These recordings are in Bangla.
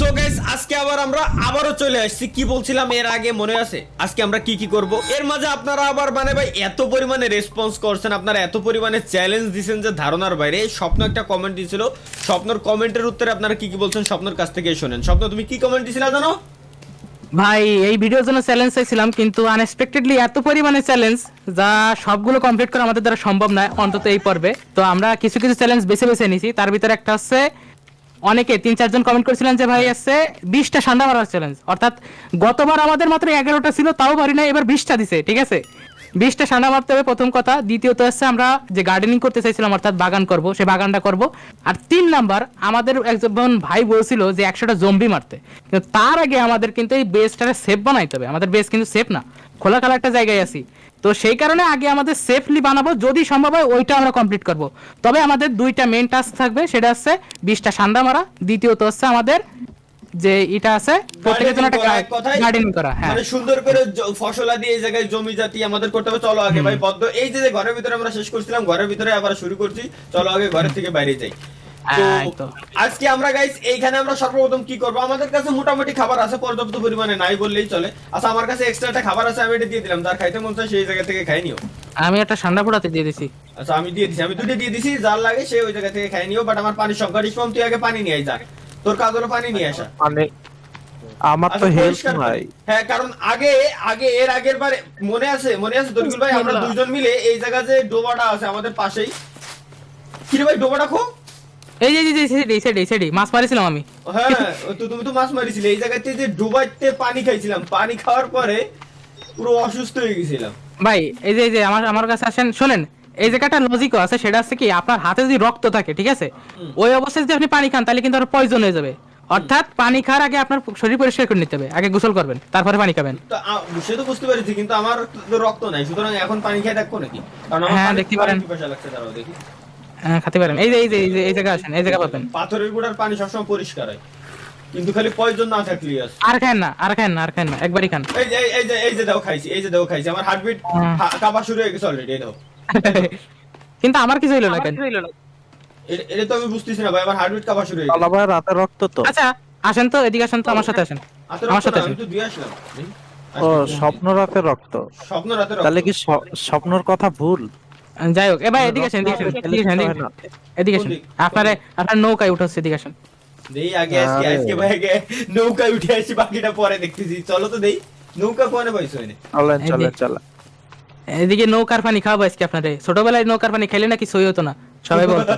সো গাইস আজকে আবারও চলে আসছি। কি বলছিলাম এর আগে মনে আছে আজকে আমরা কি করব? এর মাঝে আপনারা আবার মানে ভাই এত পরিমাণে রেসপন্স করছেন, আপনারা এত পরিমাণে চ্যালেঞ্জ দিয়েছেন যে ধারণার বাইরে। স্বপ্ন একটা কমেন্ট দিয়েছিল, স্বপ্নর কমেন্টের উত্তরে আপনারা কি বলছেন স্বপ্নর কাছ থেকে শুনেন। স্বপ্ন তুমি কি কমেন্ট দিয়েছিলা জানো? ভাই এই ভিডিওর জন্য চ্যালেঞ্জ চাইছিলাম, কিন্তু আনএক্সপেক্টেডলি এত পরিমাণে চ্যালেঞ্জ যা সবগুলো কমপ্লিট করা আমাদের দ্বারা সম্ভব নয়, অন্তত এই পর্বে। তো আমরা কিছু কিছু চ্যালেঞ্জ বেছে বেছে নিয়েছি। তার ভিতরে একটা হচ্ছে অনেকে 3-4 জন কমেন্ট করেছিলেন যে ভাই আছে 20টা সান্ডা মারার চ্যালেঞ্জ। অর্থাৎ গতবার আমাদের মাত্র 11টা ছিল, তাও পারি না, এবার 20টা দিছে। ঠিক আছে, 20টা সান্ডা মারতে হবে প্রথম কথা। দ্বিতীয়ত হচ্ছে আমরা যে গার্ডেনিং করতে চাইছিলাম, অর্থাৎ বাগান করব, সেই বাগানটা করব। আর 3 নাম্বার আমাদের একজন ভাই বলছিল যে 100টা জম্বি মারতে। কিন্তু তার আগে আমাদের কিন্তু এই বেসটারে সেফ বানাইতে হবে। আমাদের বেস কিন্তু সেফ না, খোলাখালা একটা জায়গায় আছি। তো সেই কারণে আগে আমাদের সেফলি বানাবো, যদি সম্ভব হয় ওইটা আমরা কমপ্লিট করব। তবে আমাদের 2টা মেইন টাস্ক থাকবে, সেটা হচ্ছে 20টা সান্ডা মারা, দ্বিতীয়ত হচ্ছে আমাদের যে এটা আছে প্রত্যেকের জন্য একটা গার্ডেনিং করা। হ্যাঁ, মানে সুন্দর করে ফসলা দিয়ে এই জায়গায় জমি জাতি আমাদের করতে হবে। চলো আগে ভাই বদ্ধ এই যে ঘরের ভিতরে আমরা শেষ করছিলাম, ঘরের ভিতরে আবার শুরু করছি। চলো আগে ঘরের থেকে বাইরে যাই। তো আজকে আমরা গাইস এইখানে আমরা সর্বপ্রথম কি করব, আমাদের কাছে মোটামুটি খাবার আছে, পর্যাপ্ত পরিমাণে নাই বললেই চলে। আচ্ছা আমার কাছে এক্সট্রা একটা খাবার আছে, আমি এটা দিয়ে দিলাম। যার খাইতে মন চায় সেই জায়গা থেকে খাই নিও। আমি একটা ঠান্ডা পোড়াতে দিয়ে দিছি। আচ্ছা আমি দিয়ে দিছি, আমি দুটো দিয়ে দিছি, যার লাগে সে ওই জায়গা থেকে খাই নিও। বাট আমার পানির সংকট কম, তুই আগে পানি নিয়ে আয়। যা, তোর কাজ হলো পানি নিয়ে আসা। মানে আমার তো হেল্প নাই। হ্যাঁ কারণ আগে আগে এর আগের বারে মনে আছে দরকুল ভাই, আমরা দুজন মিলে এই জায়গা যে ডোবাটা আছে আমাদের পাশেই। কি রে ভাই ডোবাটা খো? এই যে সেডি মাছ মারিছিলাম আমি। হ্যাঁ তুমি তো মাছ মারিছিলে এই জায়গাতে, যে ডোবাইতে পানি খাইছিলাম। পানি খাওয়ার পরে পুরো অসুস্থ হয়ে গেছিলাম ভাই এই যে আমার কাছে আসেন, শোনেন। এই জায়গাটা লজিকও আছে, সেটা আছে কি, আপনার হাতে যদি রক্ত থাকে, ঠিক আছে, ওই অবস্থায় যদি আপনি পানি খান তাহলে কিন্তু আর পয়জন হয়ে যাবে। অর্থাৎ পানি খাওয়ার আগে আপনার শরীর পরিষ্কার করে নিতে হবে, আগে গোসল করবেন, তারপরে পানি খাবেন। তো সে তো বুঝতে পেরেছি, কিন্তু আমার তো রক্ত নাই, সুতরাং এখন পানি খেয়ে দেখবো নাকি? কারণ আমার হ্যাঁ, পানি দেখতে পারেন। পিপাসা লাগছে, দাঁড়াও দেখি। হ্যাঁ, খেতে পারেন। এই জায়গা আসেন, এই জায়গা পাবেন। পাথরের গুড়ার পানি সবসময় পরিষ্কার হয়, কিন্তু খালি পয়জন না থাকলেই আছে। আর খান না, একবারই খান। এই যে দাও খাইছি, আমার হার্টবিট কাঁপা শুরু হয়ে গেছে অলরেডি। এই দাও। কিন্তু আমার কিছু হইলো না কেন? এটা তো আমি বুঝতেছি না ভাই, আমার হার্টবিট কাঁপা শুরু হয়ে গেছে। আলাদা রাতে রক্ত তো। আচ্ছা আসেন তো, এদিকে আসেন তো, আমার সাথে আসেন। আমার সাথে আসেন। আমি তো দিয়ে আসলাম। ও স্বপ্ন রাতে রক্ত। স্বপ্ন রাতে রক্ত। তাহলে কি স্বপ্নর কথা ভুল? যাই হোক, এবার এদিকে আসেন। আপনার নৌকায় উঠছে, এদিকে আসেন। দেই আগে আজকে ভাই আগে নৌকায় উঠে আসি, বাকিটা পরে দেখতেছি। চলো তো দেই নৌকা কোনে পাইছো এনে? চলেন। এদিকে নৌকার পানি খাওয়াবো আজকে আপনারে। ছোটবেলায় নৌকার পানি খেলে নাকি সই হতো না, সবাই বলতো।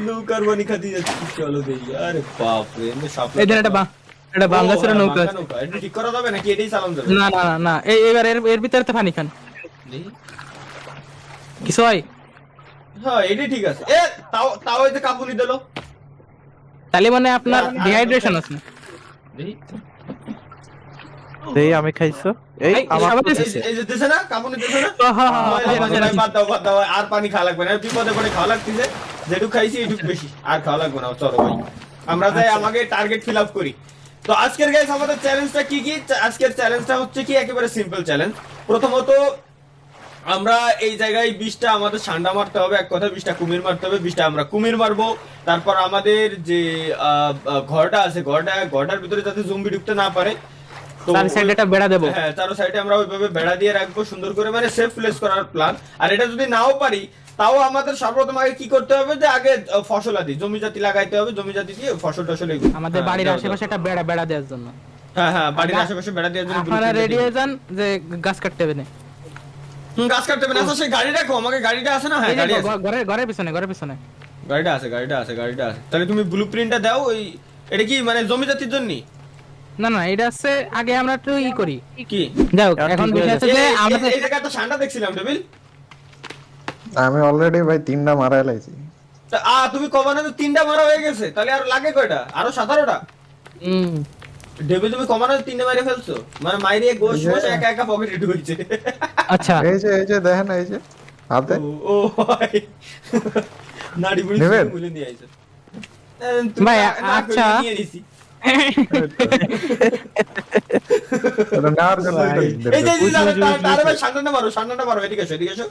নৌকার পানি খাতি যাচ্ছে। চলো দেই। আরে বাপ রে, এমনি সাপলা। এদিন একটা বাংলাদেশের নৌকা আছে। এটা ঠিক করা যাবে নাকি এটাই চালানো যাবে? না, এবার এর ভিতরে তো পানি খান। দেই কিছু হয়? হ্যাঁ এটাই ঠিক আছে। তাও এই যে কাপুনি দিলো। তাহলে মানে আপনার ডিহাইড্রেশন আছে। দেই আমি খাইছো। এই আমার এই যে দিছে না, কাপুনি দিছে না। বাদ দাও, আর পানি খাওয়া লাগবে না। বিপদে পড়ে খাওয়া লাগতেছে, যেটুকু খাইছি এইটুকু বেশি, আর খাওয়া লাগবে না। চলো ভাই আমরা যাই আমাকে টার্গেট ফিল আপ করি। তো আজকের গাইস আমাদের চ্যালেঞ্জটা কি? আজকের চ্যালেঞ্জটা হচ্ছে কি, একেবারে সিম্পল চ্যালেঞ্জ। প্রথমত আমরা এই জায়গায় 20টা আমাদের সান্ডা মারতে হবে, এক কথা 20টা কুমির মারতে হবে। 20টা আমরা কুমির মারবো। তারপর আমাদের যে ঘরটা আছে, ঘরটার ভিতরে যাতে জম্বি ঢুকতে না পারে, তার সাইডে একটা বেড়া দেব। হ্যাঁ চারো সাইডে আমরা ওইভাবে বেড়া দিয়ে রাখবো সুন্দর করে, মানে সেফ প্লেস করার প্ল্যান। আর এটা যদি নাও পারি, তাও আমাদের সর্বপ্রথম আগে কি করতে হবে, যে আগে ফসলাদি জমি জাতি লাগাইতে হবে। জমি জাতি দিয়ে ফসল টসল আমাদের বাড়ির আশেপাশে একটা বেড়া দেওয়ার জন্য। হ্যাঁ বাড়ির আশেপাশে বেড়া দেওয়ার জন্য আপনারা রেডি হয়ে যান যে গাছ কাটতে হবে না। গাছ কাটতে হবে না। আচ্ছা সেই গাড়ি রাখো, আমাকে গাড়িটা আছে না? হ্যাঁ গাড়ি আছে, ঘরের পিছনে গাড়িটা আছে। তাহলে তুমি ব্লুপ্রিন্টটা দাও। ওই এটা কি মানে জমি জাতির জন্য? না এটা আছে, আগে আমরা একটু করি কি। যাও, এখন বিষয় আছে যে আমরা এই জায়গাটা ঠান্ডা দেখছিলাম টেবিল। আমি অলরেডি ভাই 3টা মারা লাইছি। তুমি কমানো তো 3টা মারা হয়ে গেছে, তাহলে আর লাগে কয়টা? আরো 17টা। ডেবিল তুমি কমানো 3টা মেরে ফেলছো, মানে মাইরে গোশ একা পকেটে ঢুকেছে। আচ্ছা এই যে দেখেন, এই যে হাতে। ও ভাই নাড়ি বুড়ি মুলে নিয়ে আইছো ভাই। আচ্ছা নিয়ে নিছি। এটা নেওয়ার জন্য এই যে আরে ভাই সান্ডাটা মারো, এদিকে এসো।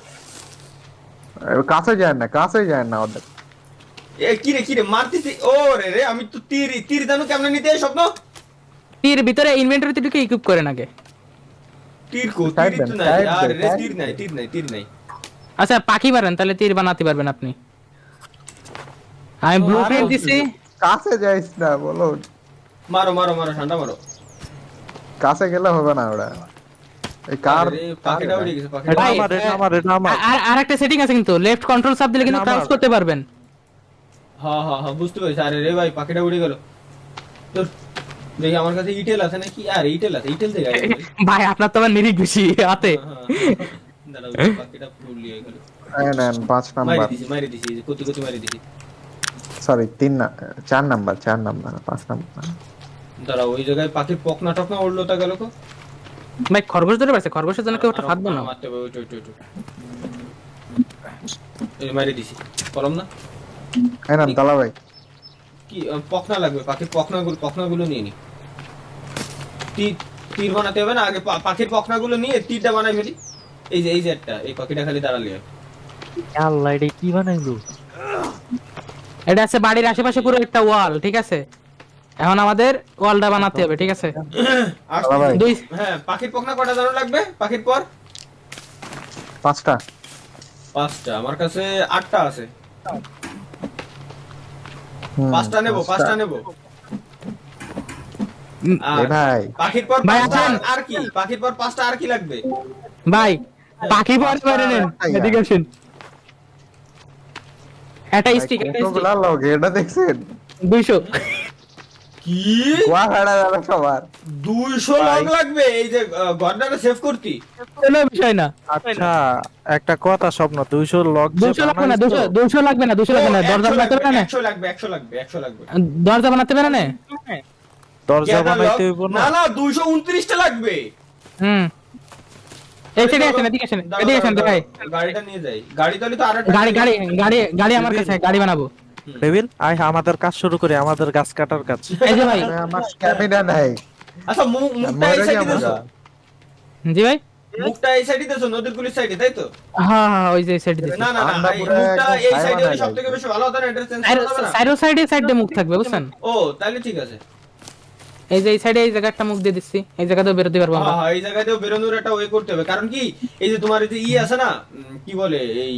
কাছে যায় না ওদের। কি রে মারতেছি ও রে আমি তো তীর জানো কেমনে নিতে হয় স্বপ্ন তীর ভিতরে ইনভেন্টরিতে ঢুকে ইকুইপ করেন আগে। তীর কো Side তীর তো দেন, নাই side আর দেন, রে side তীর নাই আচ্ছা পাখি মারেন, তাহলে তীর বানাতে পারবেন আপনি। আমি ব্লুপ্রিন্ট দিছি। কাছে যাইস না বলো, মারো ঠান্ডা মারো কাছে গেলে হবে না ওরা। এই কার আরে, পাখিটা উড়ে গেছে পাখিটা এটা ভাই, আমার, এটা আমার, এটা আমার। আর একটা সেটিং আছে কিন্তু, লেফট কন্ট্রোল চাপ দিলে কিন্তু এটা ক্রাউচ আমার। করতে পারবেন। হ্যাঁ বুঝতে পেরেছি আরে রে ভাই পাখিটা উড়ে গেল তোর দেখি আমার কাছে ইটেল আছে নাকি আর ইটেল আছে ইটেল থেকে আগে বলি। ভাই আপনার তো আমার নিরিখ বেশি হাতে। দাঁড়াও পাখিটা উড়িয়ে গেল নেন 5 নাম্বার, মারি দিছি এই যে কত মারি দিছি সরি 3 না 4 নাম্বার 5 নাম্বার। দাঁড়াও ওই জায়গায় পাখির পকনা টকনা উড়লো তা গেল কো ভাই খরগোশ ধরে পারছে, খরগোশের জন্য কেউ ওটা ফাঁদবে না। মারতে হবে ওই এই মারি দিছি কলম না এই নেন তালা ভাই, কি পকনা লাগবে পাখির পকনাগুলো নিয়ে নি তীর বানাতে হবে না আগে পাখির পকনাগুলো নিয়ে তীরটা বানাই ফেলি এই যে একটা এই পাখিটা খালি দাঁড়ালে হয়। আল্লাহ এটা কি বানাইলো? এটা আছে বাড়ির আশেপাশে পুরো একটা ওয়াল, ঠিক আছে? এখন আমাদের ওয়ালটা বানাতে হবে, ঠিক আছে? আসতেছি। ভাই। দুই হ্যাঁ পাখির পকনা কটা দাঁড়ানো লাগবে পাখির পর 5টা। 5টা আমার কাছে 8টা আছে হুম, 5টা নেব এ ভাই পাখির পর ভাই, 5টা আসেন। আর কি পাখির পর 5টা আর কি লাগবে ভাই পাখি পর বাইরে নেন, এদিকে আসেন। একটা স্টিক, কতগুলা লোক এটা দেখছেন? 200। কি গোয়া হাড়া যাবে সবার। 200 লগ লাগবে এই যে গর্ডারে সেভ করতি কোনো বিষয় না। আচ্ছা একটা কথা স্বপ্ন, 200 লগ 200 লাগবে না, 200 লাগবে না, 200 লাগবে না। দরজা বানাতে পারে না, 100 লাগবে দরজা বানাতে পারে না। দরজা বানাইতে হইব না। না 229টা লাগবে হুম, এই সাইডে আসেন, এদিকে আসেন, এদিকে আসেন ভাই। গাড়িটা নিয়ে যাই গাড়ি তাহলে তো আরেকটা গাড়ি আমার কাছে, গাড়ি বানাবো। ডেভিল আয় আমাদের কাজ শুরু করি, আমাদের গাছ কাটার কাজ। এই যে ভাই, আরে আমার স্ট্যামিনা নাই। আচ্ছা মুখটা এই মরে সাইডে যাবো দেছো গা। জি ভাই। মুখটা এই সাইডে দেছো নদীর গুলির সাইডে তাই তো হ্যাঁ ওই যে সাইডে দিছি। না আমরা এই পুরো মুখটা একদম এই ছায়া সাইডে বানাই সবথেকে বেশি ভালো হতো না এটা চেঞ্জ করতে হবে না সাইডে মুখ থাকবে, বুঝছেন? ও তাহলে ঠিক আছে এই যে এই সাইডে এই জায়গা একটা মুখ দিয়ে দিচ্ছি, এই জায়গাতেও বেরোতে পারবো আমরা। হ্যাঁ এই জায়গাতেও বেরোনোর একটা ওয়ে করতে হবে কারণ কি এই যে তোমার এই যে আছে না কি বলে এই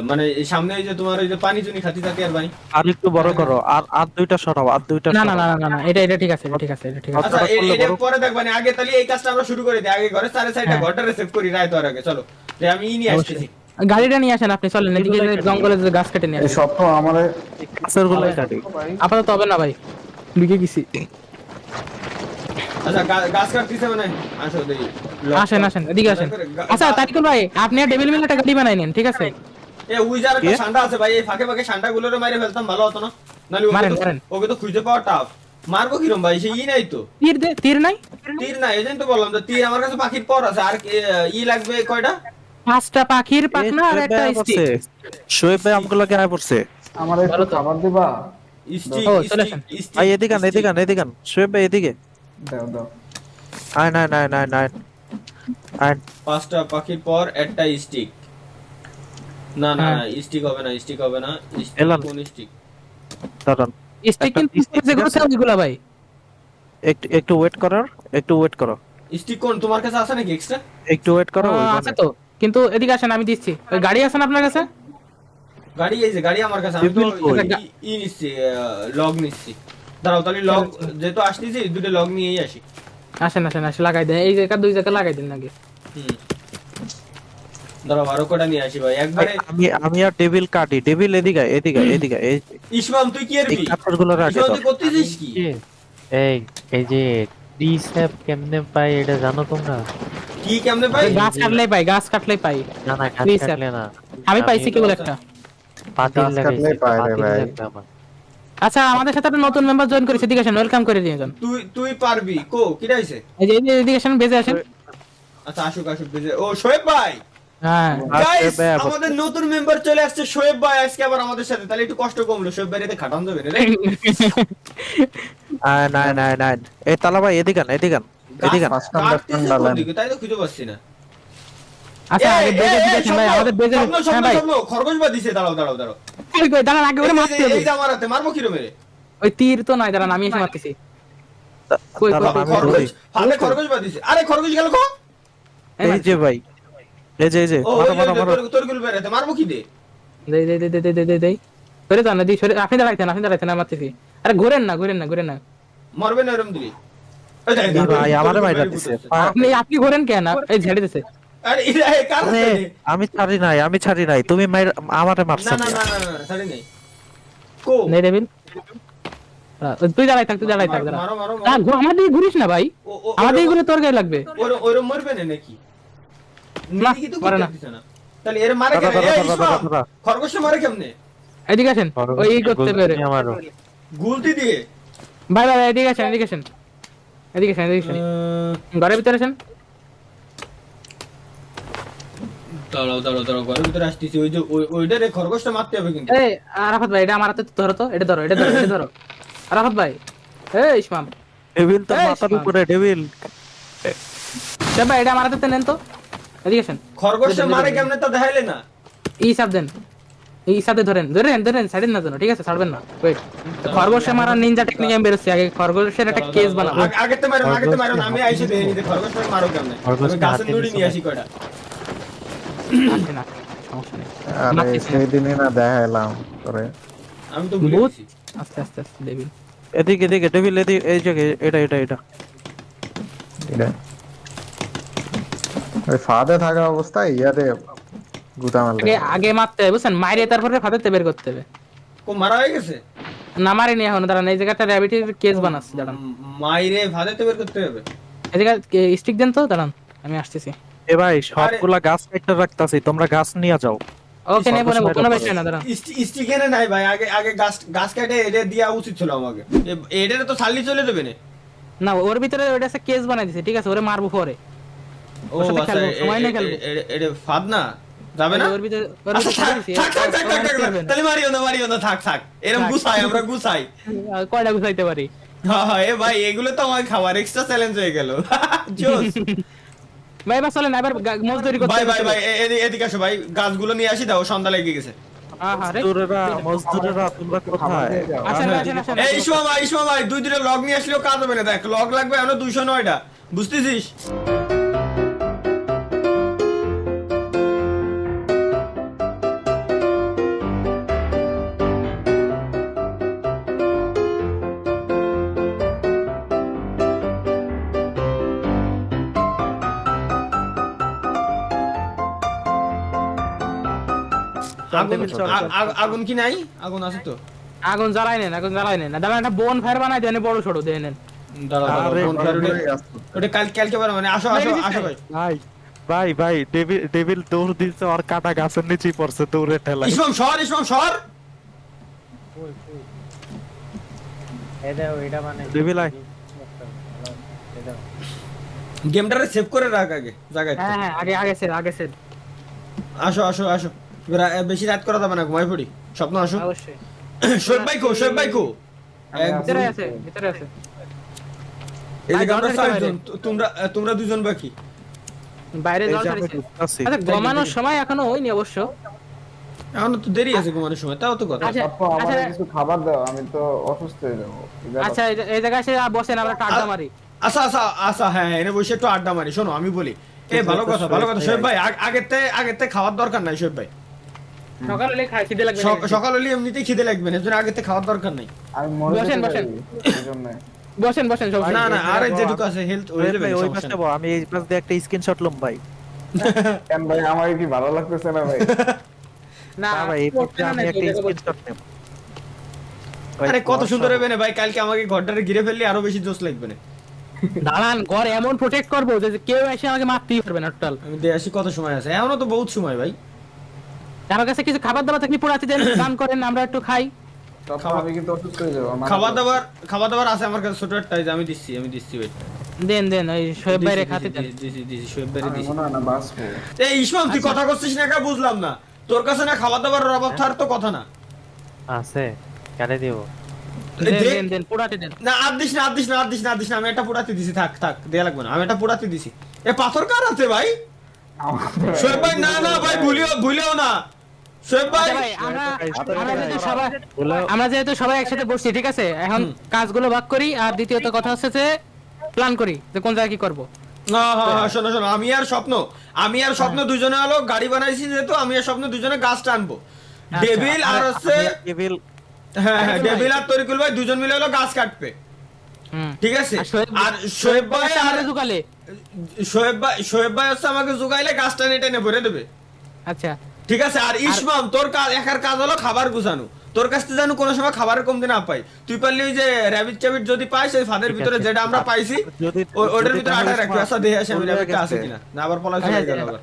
মানে এই সামনে এই যে তোমার এই যে পানি চুনি খাতি থাকে আর ভাই আর একটু বড় করো, আর দুইটা সরাও, আর দুইটা না না সরাও। না এটা ঠিক আছে, এটা ঠিক আছে, এটা ঠিক আছে। আচ্ছা করলে এটা বড়। পরে দেখবানি আগে তাহলে এই কাজটা আমরা শুরু করে দিই আগে ঘরে সাড়ে সাইডটা হ্যাঁ। ঘরটা সেভ করি রায় তো আর আগে চলো যে আমি নিয়ে আসতেছি গাড়িটা নিয়ে আসেন আপনি, চলেন এদিকে জঙ্গলে যে গাছ কেটে নিয়ে এই আসেন। সব তো আমারে গাছের গুলাই কাটি। আপাতত হবে না ভাই, ঢুকে গেছি। আচ্ছা গাছ কাটতেছে মানে আসো দেখি আসেন এদিকে আসেন। আচ্ছা তারিকুল ভাই, আপনি আর ডেভিল মিল একটা গাড়ি বানাই নেন, ঠিক আছে? এ উইজার একটা সান্ডা আছে ভাই এই ফাঁকে সান্ডা গুলোরে মাইরে ফেলতাম ভালো হতো না নালি মারেন। ওকে তো খুঁজে পাওয়া টাফ মারবো কিরম ভাই সে নাই তো তীর নাই? তীর নাই এজন্য তো বললাম যে তীর আমার কাছে পাখির পর আছে আর লাগবে কয়টা 5টা পাখির পাখনা আর একটা স্টিক। শোয়েব ভাই আমগুলো কেন পড়ছে? আমারে একটু খাবার দিবা? স্টিক ও, চলে আসেন। ভাই এদিকে আন, এদিকে আন। শোয়েব ভাই এদিকে দাও আয়, আয় 5টা পাখির পর একটা স্টিক না স্টিক হবে না স্টিক এলান। কোন স্টিক দাঁড়ান, স্টিক একটা কিন্তু stick যেগুলো আছে? ওইগুলো ভাই। একটু ওয়েট করো, স্টিক কোন তোমার কাছে আছে নাকি এক্সট্রা একটু ওয়েট করো। ওই আছে তো, কিন্তু এদিকে আসেন, আমি দিচ্ছি। ওই গাড়ি আছে না আপনার কাছে? গাড়ি এই যে গাড়ি আমার কাছে আমি তো টেবিল কই? নিচ্ছি লগ নিচ্ছি দাঁড়াও তাহলে লগ যেহেতু আসতেছি দুটো লগ নিয়েই আসি আসেন লাগাই দেন, এই জায়গা দুই জায়গা লাগাই দিন আগে। দাঁড়াও আরো কটা নিয়ে আসি ভাই একবারে আমি আর ডেভিল কাটি। ডেভিল এদিকে এই ইসমাম তুই কি এরবি কাপড়গুলো রাখে ইসমাম তো। তুই করতেছিস কি এই যে ডিসেপ কেমনে পাই এটা জানো তোমরা? কি কেমনে ভাই গাছ কাটলেই পাই। না গাছ Please, sir. কাটলে না, আমি পাইছি কেবল একটা। পাতিল গাছ লাগাইছি, কাটলেই পায় রে পাতিল ভাই। লাগবে আমার। আচ্ছা আমাদের সাথে একটা নতুন মেম্বার জয়েন করেছে, এদিকে আসেন, ওয়েলকাম করে দিয়ে যান। তুই পারবি কো কি রাইছে এই যে এদিকে আসেন, বেজে আসেন। আচ্ছা আসুক বুঝে ও শোয়েব ভাই হ্যাঁ গাইস ভাই, আবার- আমাদের নতুন মেম্বার চলে আসছে শোয়েব ভাই আজকে আবার আমাদের সাথে তাহলে একটু কষ্ট কমলো শোয়েব ভাই এতে খাটান যাবে না রে না এই তালা ভাই এদিকে আন। কাটতেছে কোন দিকে? তাই তো খুঁজে পাচ্ছি না আচ্ছা আগে বেজে দিয়েছেন ভাই আমাদের বেজে হ্যাঁ ভাই খরগোশ বা দিছে, দাঁড়াও দাঁড়াও দাঁড়াও, কই কই দাঁড়ান আগে ওরে মারতে হবে এই যে আমার হাতে মারবো কিরো মেরে? ওই তীর তো নয় দাঁড়ান আমি এসে মারতেছি কই দাঁড়াও, কই আমি খরগোশ ধরি। ফালে খরগোশ বা দিছে। আরে খরগোশ গেল কো? এই যে ভাই, এই যে ও মারো ওই মারো যে মারো। তোর গুলো বেরাতে মারবো কি দে? দেই দেই দেই দেই দেই দেই দেই সরে যান দি সরে আপনি দাঁড়াইতেন আমি মারতেছি আরে ঘোরেন না মরবে না এরকম দিলি। এই দেখ, এই ভাই আমারে মাইরা দিছে। আপনি ঘোরেন কেন এই ঝেড়ে দিতেছে আরে এরা এই কার আরে, আমি ছাড়ি নাই তুমি আমারে না মারছো। না না না না ছাড়ি নাই কো নেই ডেভিল তুই দাঁড়াই থাক দাঁড়া মারো মারো না আমার দিকে ঘুরিস না ভাই আমার দিকে ঘুরে তোর গায়ে লাগবে ওরম মরবে না নাকি? না, নিজে তো মারে করতে না। দিছে না। তাহলে এর মারে দাঁড়া, কেন? দাঁড়া, এই দাঁড়া, ইসমাম, দাঁড়া। খরগোশ মারে কেমনে? এদিকে আসেন ওই ই করতে পারে আমারও গুলতি দিয়ে। ভাই ভাই এদিকে আসেন ঘরের ভিতরে আসেন দাঁড়াও দাঁড়াও দাঁড়াও, ঘরের ভিতরে আসতেছি। ওই যে ওইটারে খরগোশটা মারতে হবে কিন্তু। এই আরাফাত ভাই এটা আমার হাতে ধরো তো এটা ধরো আরাফাত ভাই এই ইসমাম ডেভিল তো এই, মাথার ইসমাম। উপরে ডেভিল। ভাই এটা আমার হাতে নেন তো এদিকে আসেন খরগোশটা মারে কেমনে তা দেখাইলে না? এই হিসাব দেন এই হিসাবে ধরেন সাইডেন না জানো ঠিক আছে ছাড়বেন না ওয়েট খরগোশে মারা নিনজা টেকনিক আমি বেরোচ্ছি আগে খরগোশের একটা কেস বানাবো আগেতে মারো না, আমি আইসে দেখে নিতে খরগোশটা মারো কেমনে। খরগোশটা আমি গাছের হাতে নুড়ি নিছে নিয়ে না। আসি কয়টা। আসে না সমস্যা নেই আরে মারতেছি। সেই দিনই না দেখাইলাম তোরে। আমি তো ভুলে ভূত গেছি। আস্তে আস্তে ডেভিল এদিকে ডেভিল এদিকে, এই জায়গায় এটা। এটা ওই ফাঁদে থাকা অবস্থায় ইয়ারে গুতা মারলে আগে মারতে হবে বুঝছেন মাইরে তারপরে ফাঁদাতে বের করতে হবে কো মারা হয়ে গেছে? না মারিনি এখন দাঁড়ান এই জায়গাটা র্যাবিটের কেস বানাচ্ছি দাঁড়ান মাইরে ভাজাতে বের করতে হবে। এই জায়গা স্টিক দেন তো দাঁড়ান আমি আসতেছি এ ভাই সবগুলা গাছ কেটে রাখতাছি, তোমরা গাছ নিয়ে যাও। ওকে নেবো কোনো বিষয় না দাঁড়ান স্টিক এনে নাই ভাই, আগে গাছ কেটে এটা দেওয়া উচিত ছিল আমাকে। এটারে তো সাল্লি চলে দেবে না। না ওর ভিতরে ওটা একটা কেস বানাই দিছে ঠিক আছে ওরে মারবো পরে ও ওর সাথে আচ্ছা, খেলবো, সময় নিয়ে খেলবো। এটা ফাদ না যাবে না? ওর ভিতরে আচ্ছা, ছেড়ে দিছি, থাক, থাক, থাক, থাক, থাক, পারবেন না। তাহলে মারিও না, থাক। এরকম গুছাই, আমরা গুছাই। কয়টা গুছাইতে পারি হ্যাঁ, এ ভাই এগুলো তো আমার খাবার এক্সট্রা চ্যালেঞ্জ হয়ে গেল। জোস। ভাই এবার চলেন এবার মজদুরি করতে ভাই, এদিকে আসো ভাই, গাছগুলো নিয়ে আসি দাও, সন্ধ্যা লেগে গেছে। আরে মজদুরেরা তোমরা কোথায়? আসেন এই ইসমা ভাই 2-3 লগ নিয়ে আসলেও কাজ হবে না, দেখ লগ লাগবে আমরা 209টা, বুঝতেছিস? আগুন কি নাই? আগুন আছে তো? আগুন জ্বালাই নেন দাঁড়ান একটা বোন ফায়ার বানাই দেন বড় ছোট দিয়ে নেন আরে, ওটা কালকে বার মানে আসো ভাই। ভাই ডেভিল দৌড় দিচ্ছে, আর কাটা গাছের নিচেই পড়ছে দৌড়ে ঠেলা। ইসমাম সর। এটা মানে ডেভিল আয়। গেমটারে সেভ করে রাখ আগে জায়গায়। হ্যাঁ আগে স্যার আসো বেশি রাত করা যাবে না, ঘুমাই পড়ি। স্বপ্ন আসো। অবশ্যই শোয়েব ভাই কো ভিতরে আছে এই যে ভাই, আমরা জল চারজন, খাইতে তোমরা দুজন বাকি। বাইরে এই জল যে আমি ছাড়িছে ঢুকতাছি। আচ্ছা ঘুমানোর সময় এখনো হয়নি অবশ্য এখনো তো দেরি আছে ঘুমানোর সময়, তাও তো কথা। আচ্ছা আপু আমাকে কিছু খাবার দাও, আমি তো অসুস্থ হয়ে যাবো। আচ্ছা এই জায়গায় এসে বসেন আমরা একটা আড্ডা মারি আচ্ছা হ্যাঁ, এনে বসে একটু আড্ডা মারি। শোনো আমি বলি, ভালো কথা শোয়েব ভাই, আগেতে খাওয়ার দরকার নাই শোয়েব ভাই। সকালে হলে খাই খিদে লাগবে সকাল হলে এমনিতেই খিদে লাগবে না, এজন্য আগেতে খাওয়ার দরকার নাই। আমি মরে বসেন, যেতে বসেন। পারি, এইজন্য। বসেন সব না আরে যেটুকু আছে হেলথ হয়ে যাবে, ওই সমস্যা পাশে নেই। বল, আমি এই পাশ দিয়ে একটা স্ক্রিনশট লম ভাই। কেন ভাই আমার কি ভালো লাগতেছে না ভাই? না না ভাই, এই পাশ দিয়ে আমি একটা স্ক্রিনশট নেব। আরে কত সুন্দর হবে না ভাই, কালকে আমাকে ঘরটারে ঘিরে ফেললে আরো বেশি জোশ লাগবে না। দাঁড়ান ঘর এমন প্রোটেক্ট করবো যে কেউ এসে আমাকে মারতেই পারবে না টোটাল আমি দিয়ে আসি, কত সময় আছে? এখনো তো বহুত সময় ভাই। আমার কাছে কিছু খাবার দাবার থাকলে পুরাতে দেন দান করেন আমরা একটু খাই আমি কিন্তু অসুস্থ হয়ে যাবো। খাবার দাবার আছে আমার কাছে ছোট একটা, এই যে আমি দিচ্ছি ওই দেন ওই শোয়েব ভাইরে খাতে দেন দিছি শোয়েব ভাইরে দিছি। না বাঁচবো। এই ইসমাম তুই কথা করছিস না, কা বুঝলাম না। তোর কাছে না খাবার দাবারের অভাব থার তো কথা না। আছে কারে দিব দেন পুরাতে দেন না আর দিস না, আমি একটা পুরাতে দিছি, থাক দেয়া লাগবে না, আমি একটা পুরাতে দিছি। এ পাথর কার আছে ভাই? শোয়েব ভাই না না ভাই ভুলিও না শোয়েব ভাই আচ্ছা ভাই, বলো। আমরা যেহেতু সবাই একসাথে বসছি, ঠিক আছে, এখন কাজগুলো ভাগ করি, আর দ্বিতীয়ত কথা হচ্ছে যে প্ল্যান করি যে কোন জায়গায় কি করব। হ্যাঁ শোনো আমি আর স্বপ্ন দুজনে হলো গাড়ি বানাইছি, যেহেতু আমি আর স্বপ্ন দুজনে গাছ টানবো, ডেভিল আর হচ্ছে ডেভিল হ্যাঁ ডেভিল আর তরিকুল ভাই দুজন মিলে হলো গাছ কাটবে, ঠিক আছে। আর শোয়েব ভাই আর যুগালে। শোয়েব ভাই হচ্ছে আমাকে জুগাইলে গাছটা টেনে ভরে দেবে, আচ্ছা ঠিক আছে। আর ইসমাম তোর কাজ একার কাজ হলো খাবার গুছানো, তোর কাছ থেকে যেন কোনো সময় খাবারের কমতি না পাই, তুই পারলি ওই যে র্যাবিট চ্যাবিট যদি পাই সেই ফাদের ভিতরে যেটা আমরা পাইছি ওটার ভিতরে আটা রাখবি, আচ্ছা দেখে আসি আমি র্যাবিটটা আছে কিনা, না আবার পলাই চলে গেল আবার।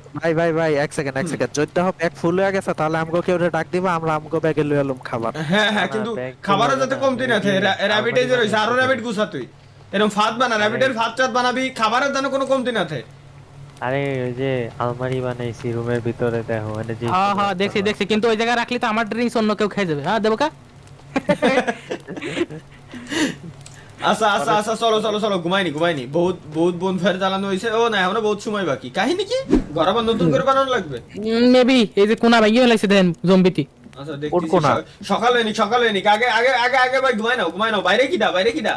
ভাই এক সেকেন্ড যদি হোক এক ফুল হয়ে গেছে তাহলে আমগো কেউ ডাক দিবা, আমরা আমগো ব্যাগে লয়ে এলাম খাবার। হ্যাঁ কিন্তু খাবারও যাতে কমতি না থাকে, র্যাবিটে যে রইছে আরো র্যাবিট গুছা তুই, এরকম ফাদ বানা, র্যাবিটের ফাদ চাত বানাবি, খাবারের যেন কোনো কমতি না থাকে। আরে ওই যে আলমারি বানাইছি রুমের ভিতরে, দেখো মানে যে হ্যাঁ দেখছি, কিন্তু ওই জায়গায় রাখলে তো আমার ড্রিঙ্কস অন্য কেউ খেয়ে যাবে। হ্যাঁ দেবো কা? আচ্ছা চলো ঘুমাইনি বহুত বোন ফায়ার চালানো হয়েছে, ও না এখনো বহুত সময় বাকি। কাহিনী কি ঘর আবার নতুন করে বানানো লাগবে? মেবি এই যে কোনা ভাই হলাইছে দেন জম্বিতি। আচ্ছা দেখছি সকাল হয়নি আগে ভাই ঘুমাই নাও বাইরে কিডা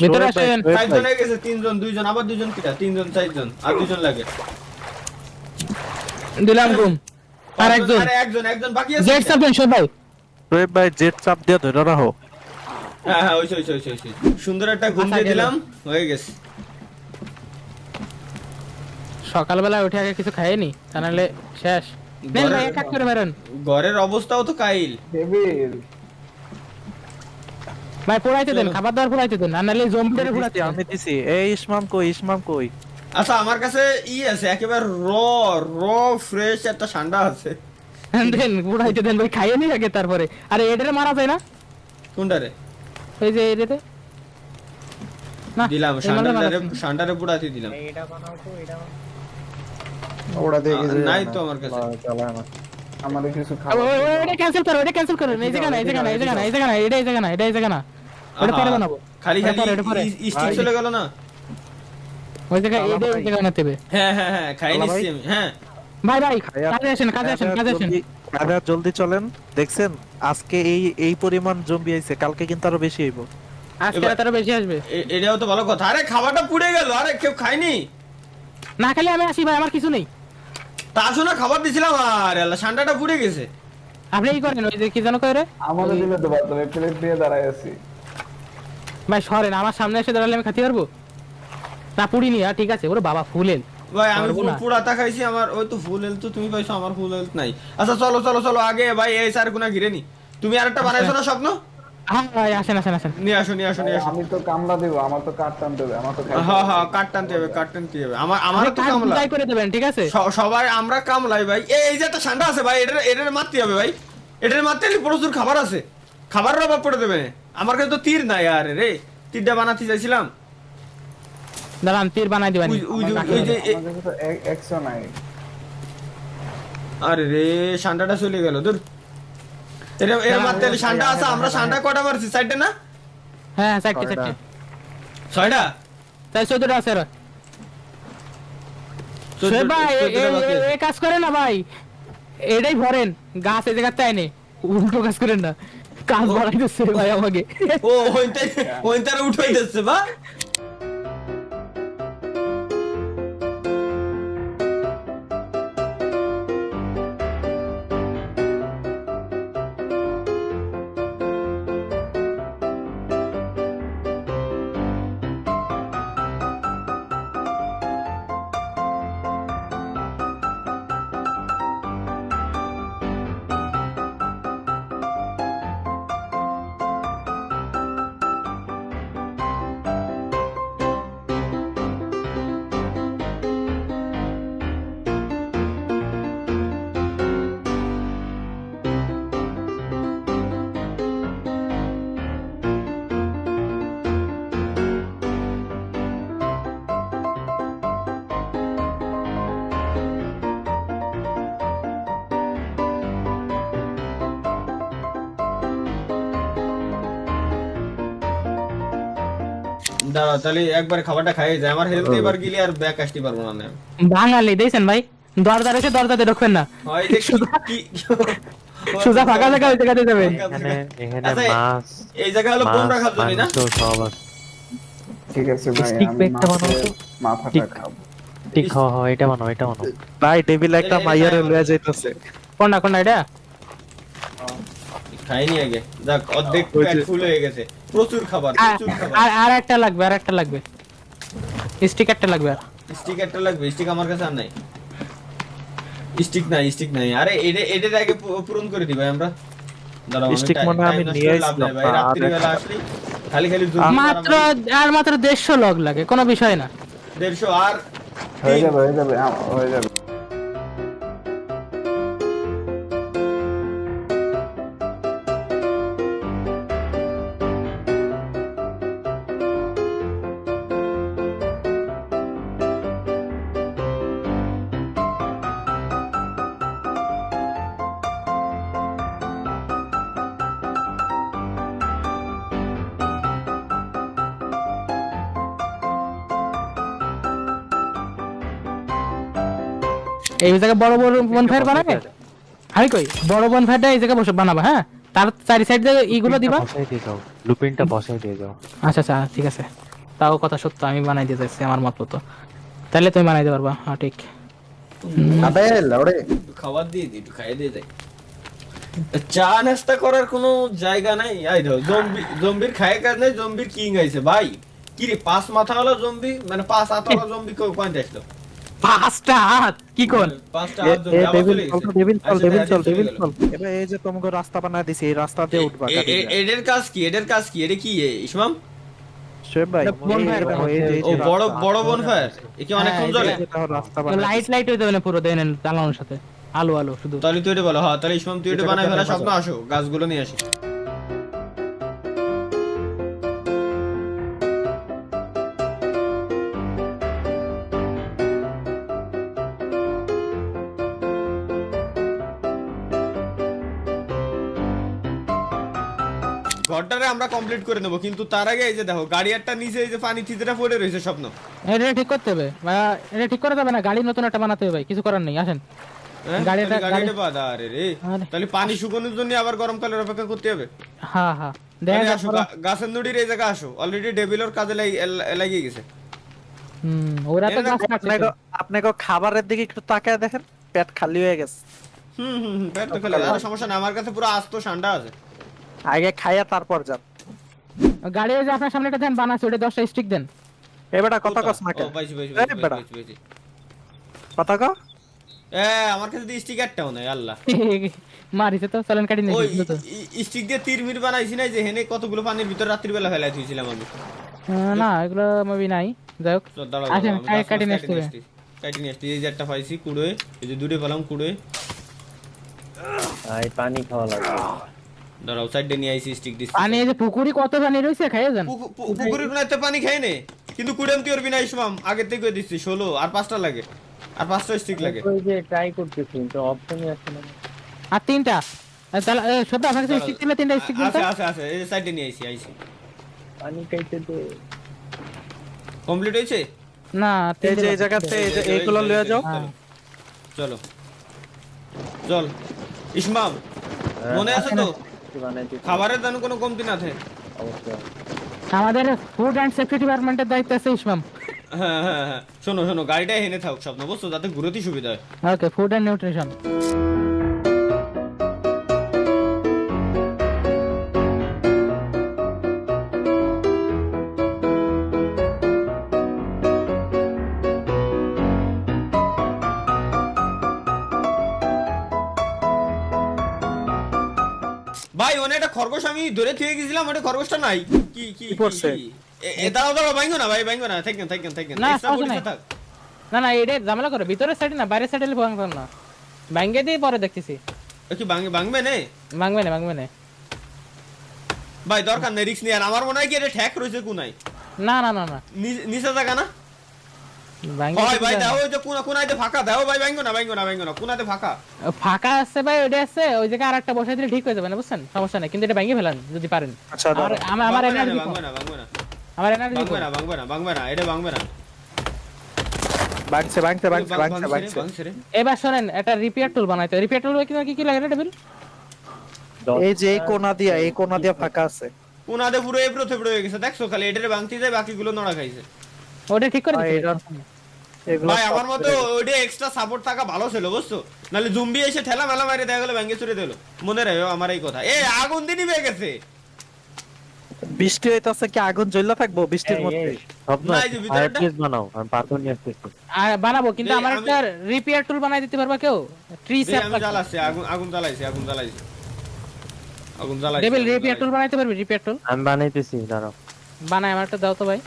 ভিতরে আসেন। 4 জন হয়ে গেছে, 3 জন 2 জন আবার 2 জন কিডা, 3 জন 4 জন আর 2 জন লাগে, দিলাম ঘুম। আর একজন আরে একজন বাকি আছে। জেট সাবলেন সবাই। শোয়েব ভাই জেট চাপ দিয়ে ধরে রাখো। হ্যাঁ ওই সুন্দর একটা ঘুম দিয়ে দিলাম, হয়ে গেছে। সকালবেলা উঠে আগে কিছু খাইনি, তা নাহলে শেষ। নেন ভাই এক এক করে মেরেন। ঘরের অবস্থাও তো কাইল। ভাই পোড়াইতে দেন, খাবার দাবার পোড়াইতে দেন, আর নাহলে জম্বিটারে পোড়াইতে দেন। আমি দিছি। এই ইসমাম কই? আচ্ছা আমার কাছে আছে একেবারে র ফ্রেশ একটা ঠান্ডা আছে। দেন পোড়াইতে দেন ভাই, খাইয়ে নি আগে তারপরে। আরে এটারে মারা যায় না? কোনটারে? এই যে এটাতে না দিলাম ঠান্ডারে পুড়াতে দিলাম। ওটা দিয়ে কিছু নাই তো আমার কাছে। চালায় না আমাদের কিছু খাবার। ওটা ক্যান্সেল করো এই জায়গা না এই জায়গা না ওটা পরে বানাবো। খালি ওটা পরে। স্টিক চলে গেল না। ওই জায়গা না তেবে। হ্যাঁ খাই নিচ্ছি আমি। হ্যাঁ ভাই কাজে আসেন। কাজে জলদি চলেন। দেখছেন আজকে এই পরিমাণ জম্বি আইছে, কালকে কিন্তু আরো বেশি হইব। আজকে রাতে আরো বেশি আসবে। এটাও তো ভালো কথা। আরে খাবারটা পুড়ে গেল, আরে কেউ খায়নি। না খেলে আমি আসি ভাই, আমার কিছু নেই। তা শোনা খাবার দিছিলাম আর আল্লাহ ঠান্ডাটা পুড়ে গেছে। আপনি কি করেন ওই যে কি জানো করে আমাদের দিলে তো বাদ দেবে, প্লেট দিয়ে দাঁড়ায় আছি। ভাই সরেন, আমার সামনে এসে দাঁড়ালে আমি খেতে পারবো না? পুড়িনি ঠিক আছে। ওরে বাবা ফুল হেলথ ভাই আমি পারবো না। পুরাটা খাইছি, আমার ওই তো ফুল হেলথ তো তুমি পাইছো, আমার ফুল হেলথ নাই। আচ্ছা চলো আগে ভাই এই স্যার গুনা ঘিরে নি। তুমি আরেকটা বানাইছো না স্বপ্ন? হ্যাঁ ভাই আসেন। নিয়ে আসো। আমি তো কামলা দেব, আমার তো কাট টানতে হবে, আমার তো খাইতে হ্যাঁ কাট টানতে হবে। আমার তো কামলা ট্রাই করে দেবেন, ঠিক আছে? সবাই আমরা কামলাই ভাই। এই যে একটা ঠান্ডা আছে ভাই, এটার মারতে হবে ভাই। এটার মারতে হলে প্রচুর খাবার আছে, খাবারের অভাব পড়ে দেবে। আমার কাছে তো তীর নাই, আরে রে তীরটা বানাতে চাইছিলাম। দাঁড়ান তীর বানাই দিবেন। ওই যে আমাদের কাছে তো 100 নাই। আরে রে ঠান্ডাটা চলে গেল দূর। এর মারতে হলে ঠান্ডা আছে। আমরা ঠান্ডা কটা মারছি? 4টা না? হ্যাঁ 4টা 6টা। তাই 14টা আছে। ভাই এই কাজ করে না ভাই, এটাই ভরেন গাছ এই জায়গাতে আইনে, উল্টো কাজ করেন না, কাজ বাড়াইতেছে ভাই আমাকে। ও ওইটারে উঠাই দিচ্ছে বা দাঁড়াও তাহলে একবার খাবারটা খাইয়ে যায়, আমার হেলথ এবার গেলে আর ব্যাক আসতে পারবো না আমি। বাঙালি দেখছেন ভাই, দরজা রয়েছে, দরজাতে ঢোকবেন না, হয় যে সোজা ফাঁকা জায়গা ওই জায়গাতে যাবেন। এখানে এখানে আচ্ছা, মাছ এই জায়গা হলো বোম মাছ রাখার জন্য না? মাংস সব আছে। ঠিক আছে ভাই, Stick আমি break টা বানাও তো। মাথাটা Stick। খাবো। ঠিক এটা বানাও এটা বানাও। ভাই ডেভিল একটা মাইয়ারে লয়ে যাইতেছে। কোনটা কোনটা এটা? খাইনি আগে, যাক অর্ধেক ওই পেট যে- ফুল হয়ে গেছে, প্রচুর খাবার প্রচুর খাবার। আর একটা লাগবে, আর একটা লাগবে, স্টিক একটা লাগবে। আর স্টিক একটা লাগবে, স্টিক আমার কাছে আর নাই, স্টিক নাই। আরে এদের আগে পূরণ করে দিই ভাই আমরা। দাঁড়াও, Stick মনে হয় আমি নিয়ে আসলাম। ভাই, রাত্রিবেলা আসলি খালি জমি মাত্র 150 লগ লাগে, কোনো বিষয় না। 150 আর হয়ে যাবে হয়ে যাবে। এই জায়গায় বড় বড় বনফায়ার বানাবে। আমি কই বড় বনফায়ারটা এই জায়গায় বসে বানাবা, হ্যাঁ, তার চারি সাইড দিয়ে এইগুলো দিবা। বসাই দিয়ে যাও, লুপিনটা বসাই দিয়ে যাও। আচ্ছা আচ্ছা ঠিক আছে, তাও কথা সত্য, আমি বানাই দিতে চাইছি আমার মত মতো, তাহলে তুমি বানাই দিতে পারবা। হ্যাঁ ঠিক। আবে লড়ে একটু খাবার দিয়ে দিই, একটু খাইয়ে দিয়ে যাই। চা নাস্তা করার কোনো জায়গা নাই। আই দাও জম্বির খায় কাজ নাই, জম্বির কিং আইছে ভাই। কি রে, 5 মাথাওয়ালা জম্বি, মানে 5 হাতওয়ালা জম্বি কয়টা আসলো? 5টা হাত কি কোন? 5টা এ হাত জম্বি আবার ডেভিল চলে চল গেছে। ডেভিল চল আচ্ছা, ডেভিল চল চলে ডেভিল গেল। চল। এবার এই যে তোমাকে রাস্তা বানায় দিছি, এই রাস্তা দিয়ে উঠবা গাড়ি দিয়ে। এদের কাজ কি? এদের কাজ কি? এটা কি ইসমাম? শোয়েব ভাই এটা bonfire দেখো, এই যে এই ও যে বড় রাস্তা। বড় বনফায়ার, এ কি অনেকক্ষণ হ্যাঁ, জ্বলে? এটা রাস্তা বানায় লাইট লাইট হইতে হবে না পুরো, দেন চালানোর সাথে আলো আলো শুধু। তাহলে তুই এটা বলো। হ্যাঁ তাহলে ইসমাম তুই এটা এটা বানাই ফেলা, বানাই স্বপ্ন আসো গাছগুলো নিয়ে আসি। ঘরটারে আমরা কমপ্লিট করে নেবো, কিন্তু তার আগে এই যে দেখো গাড়িয়ারটা নিচে এই যে পানি থিতেটা পড়ে রয়েছে স্বপ্ন। এটা ঠিক করতে হবে বা এটা ঠিক করা যাবে না, গাড়ি নতুন একটা বানাতে হবে ভাই, কিছু করার নেই, আসেন। হ্যাঁ? গাড়িটা- তাহলে গাড়িটা বাঁধা, আরে রে। আরে। তাহলে পানি শুকানোর জন্য আবার গরমকালের অপেক্ষা করতে হবে। হ্যাঁ হ্যাঁ দেখা তাহলে যাক আসো, বলো। গাছের নদীর এই জায়গা আসো, অলরেডি ডেভিলর কাজে লাগিয়ে গেছে। ওরা তো এরা গাছ কাটছে তো। আপনাকে খাবারের দিকে একটু তাকায় দেখেন, পেট খালি হয়ে গেছে। পেট তো খেলে আর সমস্যা না, আমার কাছে পুরো আস্ত ঠান্ডা আছে। আগে খাইয়া তারপর যান। গাড়ি ওই যে আপনার সামনে একটা দেন বানাচ্ছে, ওটা 10টা স্টিক দেন। এবারে কথা কস না ও, কেন? পাইছি। এই বেটা। কথা ক। আমার কাছে তো স্টিকারটাও নাই, আল্লাহ। মারিছে তো, চলেন কাটি ওই নিয়ে তো। স্টিক দিয়ে তীর বানাইছি না, যে হেনে কতগুলো পানির ভিতর রাত্রিবেলা ফেলাই দিয়েছিলাম আমি। না এগুলো মুভি নাই, যাই হোক। তো দাঁড়াও, আসেন, দাঁড়াও, আমি কাটি নিয়ে গাছ আসতে হবে। কাটি নিয়ে আসছি। এই যে একটা পাইছি কুড়োয়, এই যে দুটো পেলাম কুড়োয়। পানি খাওয়া লাগবে। দাঁড়াও, সাইডে নিয়ে আইছি স্টিক দিচ্ছি। পানি এই যে পুকুরি কত পানি রয়েছে, খাইয়ে যান। পুকুরের কোনাতে পানি খাই নে, কিন্তু কুড়াম তুই ওর বিনা ইসমাম আগের থেকে কই দিচ্ছি 16 আর 5টা লাগে, আর 5টা স্টিক লাগে। ওই যে ট্রাই করতেছি তো অপশনই আসছে না। আর 3টা। তাহলে সত্যি আপনার কাছে স্টিক দিলে 3টা স্টিক দিন তো। আছে এই যে সাইডে নিয়ে আইছি। পানি খাইতে দে। কমপ্লিট হয়েছে? না এই যে এই জায়গাতে এই যে এইগুলো লয়ে যাও। চলো চল ইসমাম, মনে আছে তো বানাইতে খাবারের দাম কোনো কমতি না থাকে। অবশ্যই। আমাদের ফুড এন্ড সেফটি ডিপার্টমেন্টের দায়িত্ব আছে ইসমাম। হ্যাঁ, শোনো গাড়িটা হেনে থাক স্বপ্ন, বুঝছো, যাতে ঘুরতে সুবিধা হয়। ওকে, ফুড এন্ড নিউট্রিশন। ভাই ওনে একটা খরগোশ আমি ধরে থুয়ে গেছিলাম, ওটা খরগোশটা নাই। কি কি করছে? দাঁড়াও ভাঙো না ভাই, ভাঙো না, থাকেন না, এক্সট্রা সমস্যা বডিতে নাই। থাক। না এটা ঝামেলা করে, ভিতরের সাইডে না বাইরের সাইডে ভাঙতাম না, ভাঙ্গে দিয়ে পরে দেখতেছি। কি ভাঙবে নে ভাঙবে না। ভাই দরকার নেই রিস্ক নিয়ে, আর আমার মনে হয় কি এটা ঠ্যাক রয়েছে কোনায়, না নিচে জায়গা না ভাঙ্গে হয় ভাই। দাও ওই যে কোনাইতে ফাঁকা, দাও ভাই, ভাঙো না কোনাতে ফাঁকা। ফাঁকা আছে ভাই, ওইটা আছে, ওই জায়গায় আরেকটা বসাই দিলে ঠিক হয়ে যাবে না, বুঝছেন, সমস্যা নাই, কিন্তু এটা ভাঙে ফেলান যদি পারেন। আচ্ছা আর দাঁড়াও। আমার ভাঙবে না, এনার্জি ভাঙবে না আমার এনার্জি ভাঙবে না এটা ভাঙবে না ভাঙছে ভাঙছে রে। এবার শোনেন একটা রিপেয়ার টুল বানাইতে রিপেয়ার টুল কি কি লাগে রে টেবিল এই যে এই কোনা দিয়া ফাঁকা আছে কোনাতে পুরো এবড়ো থেবড়ো হয়ে গেছে দেখছো খালি এটারে ভাঙতে যায় বাকিগুলো নড়া খাইছে ওটা ঠিক করে দিতে এটার এগুলো ভাই আমার মতো ওইটা এক্সট্রা সাপোর্ট থাকা ভালো ছিল বুঝছো নালে জম্বি এসে ঠেলা মেলা মারি দেখা গেল ভেঙে চুরে দিল মনে রাখো আমার এই কথা এ আগুন দিনই পেয়ে গেছে বৃষ্টি হইতাছে কি আগুন জ্বললা থাকবো বৃষ্টির মধ্যে স্বপ্ন না, এই যে ভিতরটা- ফায়ারপ্লেস বানাও আমি পাথর নিয়ে আসতেছি আর বানাবো কিন্তু এই আমার আমি- একটা রিপেয়ার টুল বানাই দিতে পারবা কেউ ট্রি দেখ, স্যাপ আমি জ্বালাচ্ছি আগুন জ্বালাইছি টেবিল রিপেয়ার টুল বানাইতে পারবি রিপেয়ার টুল আমি বানাইতেছি দাঁড়াও বানাই আমার একটা দাও তো ভাই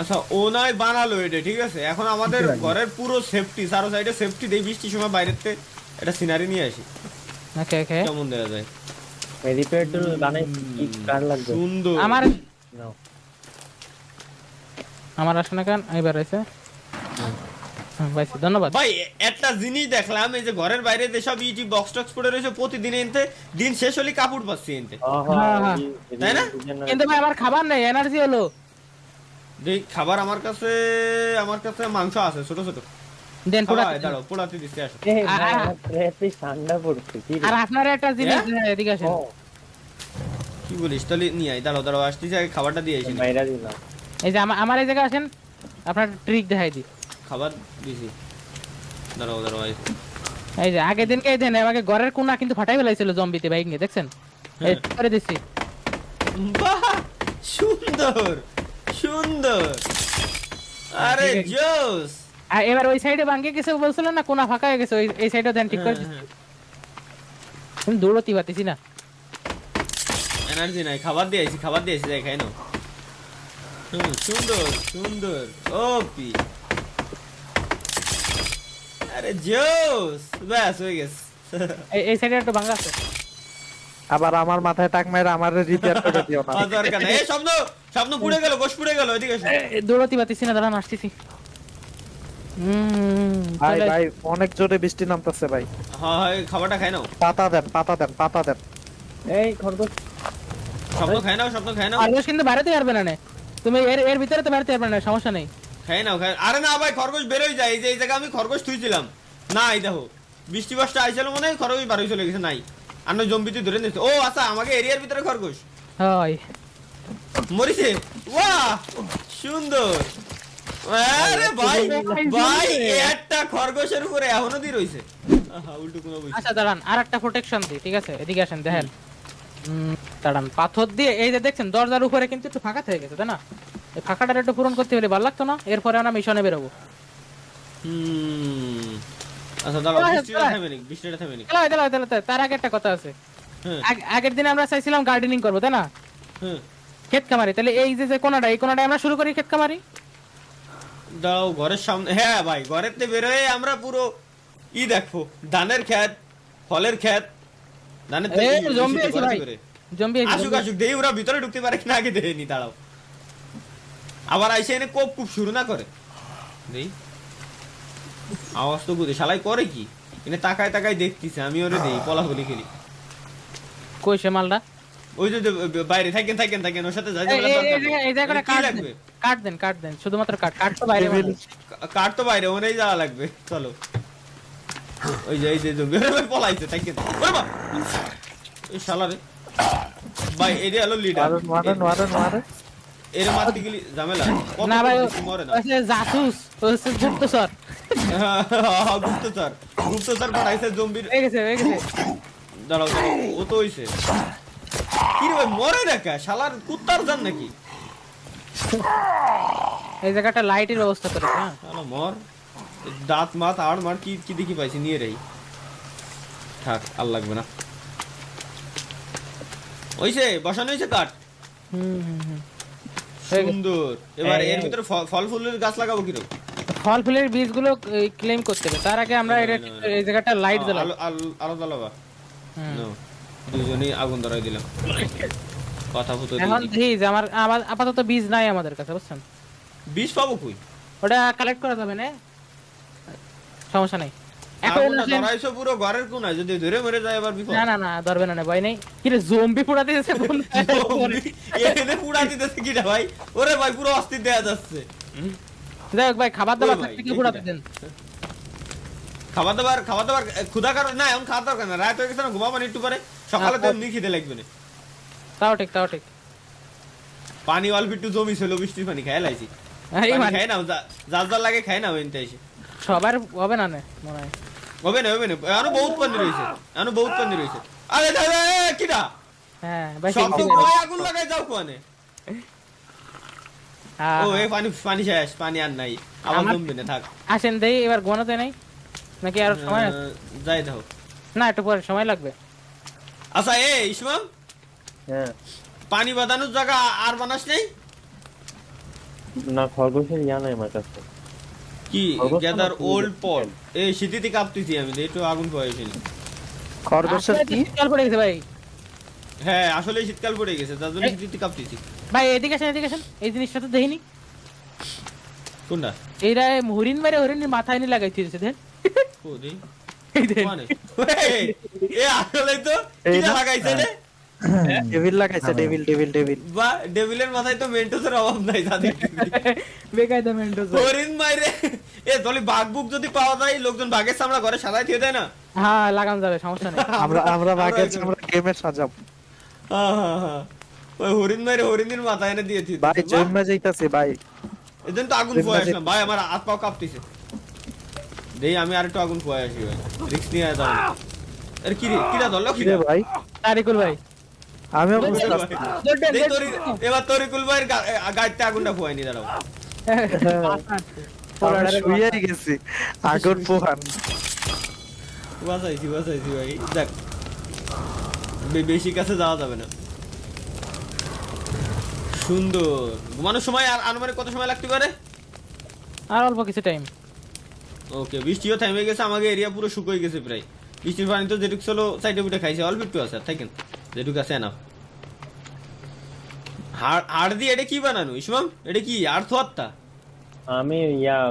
আচ্ছা ও নয় বানালো এটা ঠিক আছে এখন আমাদের ঘরের পুরো সেফটি চারো সাইডে সেফটি দেই বৃষ্টির সময় বাইরের থেকে এটা সিনারি নিয়ে আসি ওকে ওকে কেমন দেখা যায় রিপেয়ার টুল বানাই কি কার লাগবে সুন্দর আমার নাও আমার আসলে কেন এবার আছে ভাইছি ধন্যবাদ ভাই একটা জিনিস দেখলাম এই যে ঘরের বাইরে যেসব ইউটিউব বক্স টক্স পড়ে রয়েছে প্রতিদিন এনতে দিন শেষ হলে কাপড় পাচ্ছি এনতে হ্যাঁ, হ্যাঁ। তাই না? কিন্তু ভাই আমার খাবার নেই এনার্জি হলো দেখ খাবার আমার কাছে মাংস আছে ছোট ছোট দেন পুরা খাওয়া, দাঁড়াও পোড়াতে দিচ্ছি আসো ঠান্ডা পড়ছে কি আর আপনার একটা জিনিস এদিকে আসেন কি বলিস তাহলে নিয়ে আয় দাঁড়াও আসতেছি আগে খাবারটা দিয়ে আসি বাইরা দিলাম এই যে আমার এই জায়গায় আসেন আপনার ট্রিক দেখাই দিই খাবার দিছি দাঁড়াও আয়। এই যে আগের দিনকে এই দেন আমাকে ঘরের কোনা কিন্তু ফাটাই ফেলাইছিল জম্বিতে বাইক নিয়ে দেখছেন এই করে দিচ্ছি বাহ সুন্দর সুন্দর আরে জোস আর এবার ওই সাইডে ভাঙে গেছে বলছিল না কোনা ফাঁকা হয়ে গেছে ওই এই সাইডে দেন ঠিক করে দিচ্ছি আমি দৌড়তি পারতেছি না এনার্জি নাই খাবার দিয়ে আইছি যাই খাই নাও সুন্দর সুন্দর ওপি আরে জোস ব্যাস হয়ে গেছে এই সাইডে একটু ভাঙা আছে আবার আমার মাথায় টাক মাইরা আমারে রিপেয়ার করে দিও না দরকার নাই এই স্বপ্ন পুড়ে গেল গোশ পুড়ে গেল এদিকে এসো। দৌড়তি পারতেছি না দাঁড়ান আসতেছি ভাই ভাই অনেক জোরে বৃষ্টি নামতেছে ভাই হ্যাঁ হ্যাঁ খাবারটা খাই নাও পাতা দেন এই খরগোশ স্বপ্ন খাই নাও খরগোশ কিন্তু বাইরেতে পারবে না নে। তুমি এর ভিতরে তো বেরোতে পারবে না সমস্যা নেই খাই নাও আরে না ভাই খরগোশ বেরোই যায় এই যে এই জায়গায় আমি খরগোশ থুইছিলাম না এই দেখো বৃষ্টি বর্ষা আইছিল মনে হয় খরগোশ বারোই চলে গেছে নাই আর নয় জম্বিতে ধরে নিচ্ছে ও আচ্ছা আমাকে এরিয়ার ভিতরে খরগোশ হয় মরিছে বাহ সুন্দর আরে ভাই একটা খরগোশের উপরে এখনো দি রইছে আহা উল্টো কোনো বইছে আচ্ছা দাঁড়ান আর একটা প্রোটেকশন দিই ঠিক আছে এদিকে আসেন দেখেন দাঁড়ান পাথর দিয়ে এই যে দেখছেন দরজার উপরে কিন্তু একটু ফাঁকা থেকে গেছে তাই না এই ফাঁকাটা একটু পূরণ করতে হলে ভালো লাগতো না এরপরে আমরা মিশনে বেরোবো আচ্ছা দাঁড়াও চলো, বৃষ্টিটা থামে নি চলো, তার আগে একটা কথা আছে হ্যাঁ আগের দিন আমরা চাইছিলাম গার্ডেনিং করবো তাই না হ্যাঁ ক্ষেত খামারি তাহলে এই যে কোনাটা এই কোনাটা আমরা শুরু করি ক্ষেত খামারি দাও ঘরের সামনে হ্যাঁ ভাই ঘরের থেকে বেরোয় আমরা পুরো দেখো ধানের ক্ষেত ফলের ক্ষেত ধানের থেকে এই জম্বি আছে ভাই জম্বি আসুক দেই ওরা ভিতরে ঢুকতে পারে কিনা আগে দেয়নি দাঁড়াও আবার আইসে এনে কোপ শুরু না করে দেই আওয়াজ তো বুঝে শালাই করে কি এনে তাকায় দেখতিছে আমি ওরে দেই পলাগুলি খেলি কই সে মালটা ওই যে বাইরে থাকেন ওর সাথে যাই এই জায়গাটা কি কাট লাগবে কাট দেন শুধুমাত্র কাট তো বাইরে কার তো বাইরে ওনেই যাওয়া লাগবে চলো ওই যে এই যে জম্বি ওরে ভাই পলাইছে থাকেন ওরে বাপ এই শালা রে ভাই এরে হলো লিডার মারেন এর মারতে গেলি ঝামেলা কত না ভাই মরে না ওই জাসুস ওই গুপ্তচর গুপ্তচর পাঠাইছে জম্বির হয়ে গেছে দাঁড়াও ও তো হইছে কি রে ভাই মরে দেখা শালার কুত্তার জান নাকি এই জায়গাটা লাইটের ব্যবস্থা করে হ্যাঁ শালা মর দাঁত মাত আর মার কি দেখি পাইছি নিয়ে রেই থাক আর লাগবে না ওইছে বসানো হয়েছে কাঠ সুন্দর এবার এর ভিতরে ফল ফুলের গাছ লাগাবো কিরকম ফল ফুলের বীজগুলো ক্লেম করতে হবে তার আগে আমরা এই জায়গাটা লাইট জ্বালাবো আলো জ্বালাবা দুজনেই আগুন ধরাই দিলাম কথা ফুটো এখন বীজ আমার আপাতত বীজ নাই আমাদের কাছে বুঝছেন বীজ পাবো কই ওটা কালেক্ট করা যাবে না সমস্যা নাই এখন আগুনটা আসেন। ধরাইছো পুরো ঘরের কোনায়, যদি ধরে মরে যায় আবার বিপদ। না না না ধরবে না ভয় নেই। কি রে জম্বি পোড়াতে যাচ্ছে বন্ধু? এখানে পুড়া দিতেছে কিটা ভাই? ওরে ভাই পুরো অস্থির দেয়া যাচ্ছে। যাই হোক ভাই খাবার দাবার ওই ভাই, থাকলে কি পোড়াতে দেন? খাবার দাবার ক্ষুধা কারণ না, এখন খাওয়ার দরকার না, রাত হয়ে গেছে না, ঘুমাবো না একটু পরে, সকালে তো এমনি খিদে লাগবে না। তাও ঠিক তাও ঠিক। পানি অল্প একটু জমি ছিল, বৃষ্টির পানি খাই লাইছি। এই পানি মানে খাই না, যার যার লাগে খাই না এনতে এসে। সবার হবে না নে মনে হয়। হবে না এখনো বহুত পানি রয়েছে, আরে দাদা কিটা হ্যাঁ ভাই সব তো ঠিক কয় আগুন লাগাই যাও কোনে। ও আছে। এই পানি শেষ, পানি আর নাই, আবার আমার- জমবে না, থাক। আসেন দেই এবার গোনাতে নাই নাকি আর সময় আছে? যাই দাও। না একটু পরে সময় লাগবে। আচ্ছা ইসমাম, হ্যাঁ পানি বাঁধানোর জায়গা আর বানাস নেই না, খরগোশের ইয়া নাই আমার কাছে। কি? অবশ্য গ্যাদার না, ওল্ড পট। এই শীতিতে কাঁপতেছি আমি, একটু আগুন পাইছি। খরগোশের আসলে কি শীতকাল পড়ে গেছে ভাই। হ্যাঁ আসলে শীতকাল পড়ে গেছে, তার জন্য এই- শীতিতে কাঁপতেছি। ভাই এদিকে আসেন এই জিনিসটা তো দেখিনি। কোনটা? এইটা হরিণ মারে হরিণের মাথায় নিয়ে লাগাইতে দিয়েছে দেন। ও দেই এই দেন। মানে এ আসলে তো এই কিটা না? লাগাইছে রে? ডেভিল লাগাইছে, ডেভিল ডেভিল ডেভিল। বা ডেভিলের মাথায় তো মেন্টোসের অভাব নাই তাদের। বেকায়দা মেন্টোস। হরিণ মাইরে এ তলি বাঘ বুক যদি পাওয়া যায়, লোকজন বাঘের চামড়া ঘরে সাজাই দিয়ে দেয় না। হ্যাঁ লাগানো যাবে সমস্যা নেই। আমরা বাগের আমরা- আমরা গেমে সাজাব। হ্যাঁ। ওই হরিণ মাইরে হরিণের মাথায় এনে দিয়েছি। ভাই জম্মা যাইতাছে ভাই। এদিন তো আগুন পোয়া আসলাম ভাই, আমার হাত পাও কাঁপতেছে। দেই আমি আরেকটু আগুন পোয়া আসি ভাই, রিস্ক নিয়ে যাও না। আরে কি রে, কিরা ধরলো কি কিরা রে ভাই, তারিকুল ভাই আমিও বুঝতে বুঝতে পারি। দেই এবার তরিকুল ভাইয়ের গাড়িতে আগুনটা পোয়াই নি, দাঁড়াও। আমরা শুয়েই গেছি আগুন পোহান। বাঁচাইছি ভাই, দেখ বেশি কাছে যাওয়া যাবে না। সুন্দর ঘুমানোর সময় আর আনুমানিক কত সময় লাগতে পারে? আর অল্প কিছু টাইম। ওকে, বৃষ্টিও থেমে গেছে, আমাকে এরিয়া পুরো শুকিয়ে গেছে প্রায়। বৃষ্টির পানি তো যেটুক ছিল সাইডে উঠে খাইছে, অল্প একটু আছে, থাকেন যেটুক আছে না। হাড় দিয়ে এটা কি বানানো ইসমাম? এটা কি আর থোয়াত্তা? আমি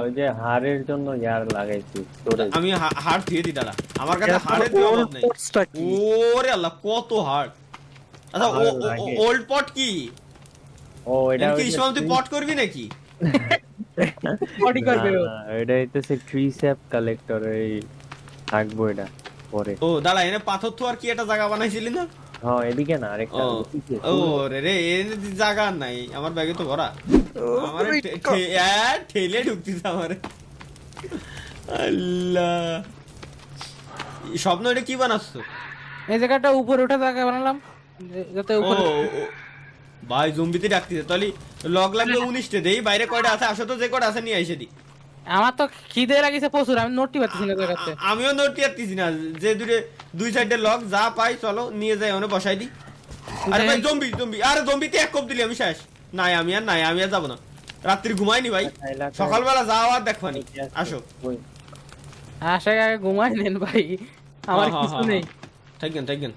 ওই যে হাড়ের জন্য ইয়ার লাগাইছি স্টোরেজ। আমি হাড় দিয়ে দিই দাদা, আমার কাছে হাড়ের দিয়ে অভাব নেই। পোস্টটা কি? ওরে আল্লাহ কত হাড়। আচ্ছা হাড় লাগে। ওল্ড পট কি? ও এটা কি ইসমাম তুই পট করবি নাকি? বডি করবে ও। এটা হইতেছে ট্রি স্যাপ কালেক্টর, এই থাকবো এটা পরে। ও দাঁড়া, এনে পাথর তো আর কি একটা জায়গা বানাইছিলি না? হ্যাঁ এদিকে না, আরেকটা ও ওদিকে। ও রে এনে জায়গা নাই, আমার ব্যাগে তো ভরা। আমার ঠেলে ঢুকতিস আমারে। আল্লাহ, স্বপ্ন এটা কি বানাচ্ছ? এই জায়গাটা উপরে ওঠা জায়গা বানালাম যাতে ও উপরে। ভাই জম্বিতে ডাকতিছে, তাহলে লগ লাগবে 19টে। দেই বাইরে কয়টা আছে, আসো তো যে কয়টা আছে নিয়ে এসে দি। আমার তো খিদে লাগিছে প্রচুর, আমি নোটটি পাচ্ছি না জায়গাতে। আমিও নোট আরতিছি না, যে দুই সাইডে লগ যা পাই চলো নিয়ে যাই, ওনে বসাই দি। আরে ভাই জম্বি, আরে জম্বিতে এক কোপ দিলি আমি শেষ। নাই আমি আর যাবো না, রাত্রি ঘুমাইনি ভাই, সকালবেলা যাও আর দেখবানি। আসো ওই, আশা আগে ঘুমাই নেন ভাই, আমার হ্যাঁ, কিছু হ্যাঁ, নেই। থাকেন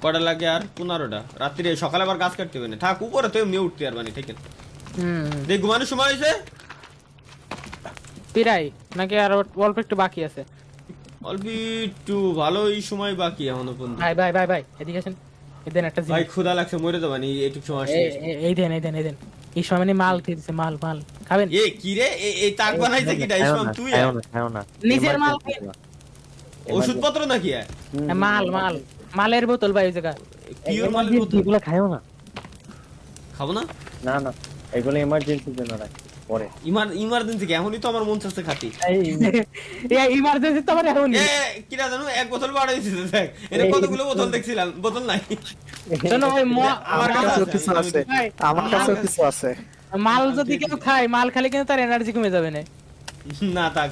কটা লাগে আর 15টা। রাত্রি সকালে আবার গাছ কাটতে হবে না, থাক উপরে তো এমনি উঠতে পারবানি। থাকেন দেখ ঘুমানোর সময় হয়েছে পিরাই নাকি আর অল্প একটু বাকি আছে? অল্প একটু, ভালোই সময় বাকি এখনো পর্যন্ত। ভাই এদিকে আসেন, এদেন একটা ভাই জিনিস। ক্ষুধা লাগছে, মরে যাবানি এইটুক সময় আসলে। এই দেন এই সময় মানে মাল খেয়ে দিছে, মাল খাবেন? এ কি রে, এই তাক বানাইছে কি ডাইসমাম তুই? খাও না নিজের মাল ওষুধপত্র নাকি? মালের বোতল ভাই ওই জায়গা। পিওর মাল এগুলো খাও না। খাবো না, না না, এগুলো এমার্জেন্সির জন্য রাখছি পরে। ইমার্জেন্সি কি? এখনই তো আমার মন চাচ্ছে খাতি। ইমার্জেন্সি তো আমার এখন এ কিরা জানো, এক বোতল বাড়াই দিছে, দেখ এর কতগুলো বোতল দেখছিলাম, বোতল নাই। শোনো ভাই, আমার কাছে কাছেও আছে, কিছু আমি আছে, ভাই, আমার কাছেও কিছু আছে। মাল যদি কেউ খায়, মাল খালে কিন্তু তার এনার্জি কমে যাবে না। না থাক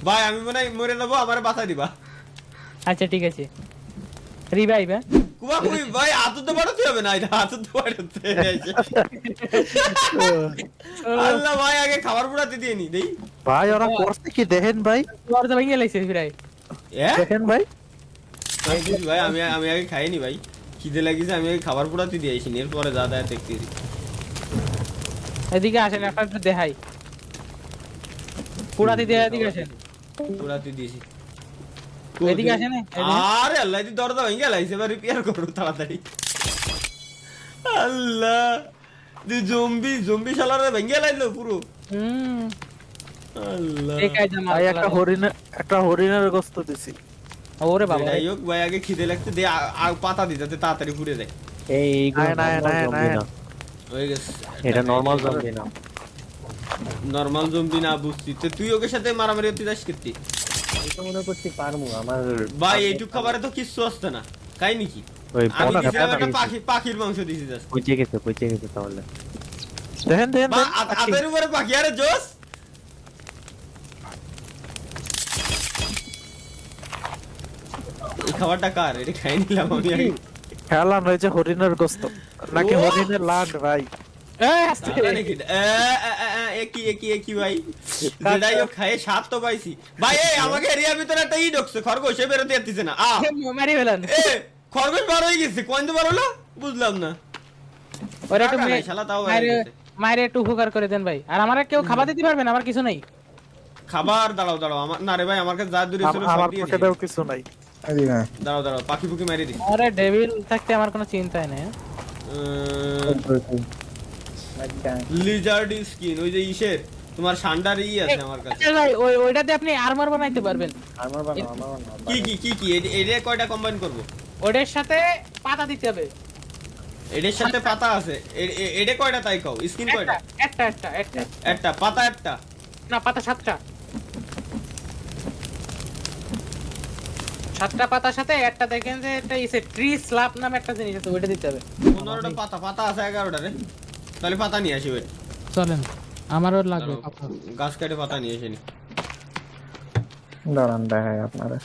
ভাই, আমি মনে হয় মরে যাবো, আমার বাঁচা দিবা। আচ্ছা ঠিক আছে, রিভাইভ। হ্যাঁ কুবা কুই ভাই, আতুতে বাড়াতে হবে না, এটা আতুতে বাড়াতে। আল্লাহ ভাই, আগে খাবার পুরাতে দিয়ে নি দেই। ভাই ওরা করছে কি দেখেন ভাই, দরজা ভেঙে লাইছে প্রায়। দেখেন ভাই। ভাই আমি আগে খাইনি ভাই, খিদে লাগিছে, আমি আগে খাবার পুরাতে দিয়ে আইসি, এরপরে যা দেয় দেখতেছি। এদিকে আসেন, একটা দেখাই। পুরাতে দিয়ে এদিকে আসেন। পুরাতে দিয়েছি। এদিকে আসেন আরে আল্লাহ দি দরজা ভেঙে লাইছে, এবার রিপেয়ার করো তাড়াতাড়ি। আল্লাহ দি জম্বি শালারে ভেঙে লাইলো পুরো। আল্লাহ ভাই একটা হরিণের গোস্ত দিছি। ওরে বাবা যাই হোক ভাই, আগে খিদে লাগতে দে, পাতা দি যাতে তাড়াতাড়ি পুড়ে যায়। এইগুলো না, normal না, zombie না। না। হয়ে গেছে, এটা নরমাল জম্বি না। নরমাল জম্বি না বুঝছি তো, তুই ওকে সাথে মারামারি হতে যাস করতি এটা মনে করছি পারমু আমার ভাই। এইটুক খাবারে তো কিচ্ছু আসছে না, খাই নাকি? ওই আমি পাতা- দিছিলাম পাতা একটা পাখির মাংস দিছি জাস্ট। পচে গেছে তাহলে। দেখেন বা আতের উপরে পাখি, আরে জোস। এই খাবারটা কার? এটা খাই নিলাম আমি আগে। খেলাম হয়েছে হরিণের গোস্ত নাকি ও! হরিণের লাড ভাই। আরে নাকি একই ভাই, যেটাই হোক খাই স্বাদ তো পাইছি ভাই। এই আমাকে এরিয়ার ভিতরে একটা ই ঢুকছে, খরগোশ, এ বেরোতে যাচ্ছে না। মারি ফেলেন। এ খরগোশ বার হয়ে গেছে, কোন বার হলো বুঝলাম না। ওরা একটু টাকা নাই, শালা তাও বার হয়ে গেছে। মায়ের একটু উপকার করে দেন ভাই। আর আমার কেউ খাবার দিতে পারবেন? আমার কিছু নাই। খাবার দাঁড়াও আমার না রে ভাই, আমার কাছে যা দূরে ছিল আমার সব দিয়েছি। পকেটেও কিছু নাই। এদিকে দাঁড়াও পাখি ফুকি মেরে দিই। আরে ডেভিল থাকতে আমার কোনো চিন্তাই নেই। লিজার্ড স্কিন, ওই যে ইসের তোমার সান্ডার ই আছে আমার কাছে। ভাই ওইটাতে আপনি আর্মার বানাইতে পারবেন। কি এদের কয়টা কম্বাইন করব? ওটার সাথে পাতা দিতে হবে। এদের সাথে পাতা আছে, এডে কয়টা তাই কও? স্কিন কয়টা? একটা একটা পাতা, একটা না, পাতা 7টা। 7টা পাতার সাথে একটা দেখেন যে একটা ইসে ট্রি স্ল্যাব নামে একটা জিনিস আছে, ওইটা দিতে হবে। 15টা পাতা আছে 11টা রে। তাহলে পাতা নিয়ে আসি। ওয়েট, চলেন, আমারও লাগবে। গাছ কাটে পাতা নিয়ে আসেনি। দাঁড়ান দেখাই আপনারা।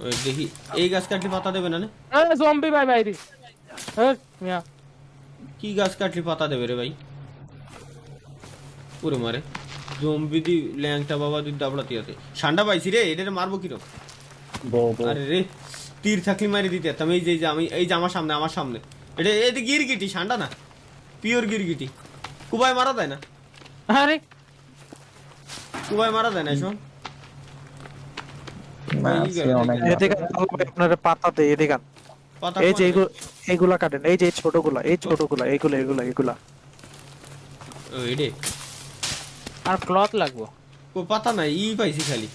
ওই দেখি, এই গাছ কাটলে পাতা দেবে না রে? আরে জম্বি ভাই বাইরে। হ্যাঁ মিয়া, কি গাছ কাটলে পাতা দেবে রে ভাই? পুরো মারে জম্বি দি ল্যাংটা বাবা দুই দাবড়াতি আছে। ঠান্ডা পাইছি রে, এটারে মারবো কিরম? আরে রে, তীর থাকলে মারি দিতে আমি। এই যে আমার সামনে এটা এটি গিরগিটি, ঠান্ডা না, পিওর গিরগিটি। কুবায় মারা যায় না, আরে কুবায় মারা যায় না এসব। না, এই আছে গেল, অনেক এই গেল। এদিকে আপনার পাতাতে এদিকে আন। পাতা এই যে কোন? এইগুলা কাটেন, এই যে এই ছোটগুলা এগুলা ও এডে আর ক্লথ লাগবে। কো পাতা নাই, ই পাইছি খালি।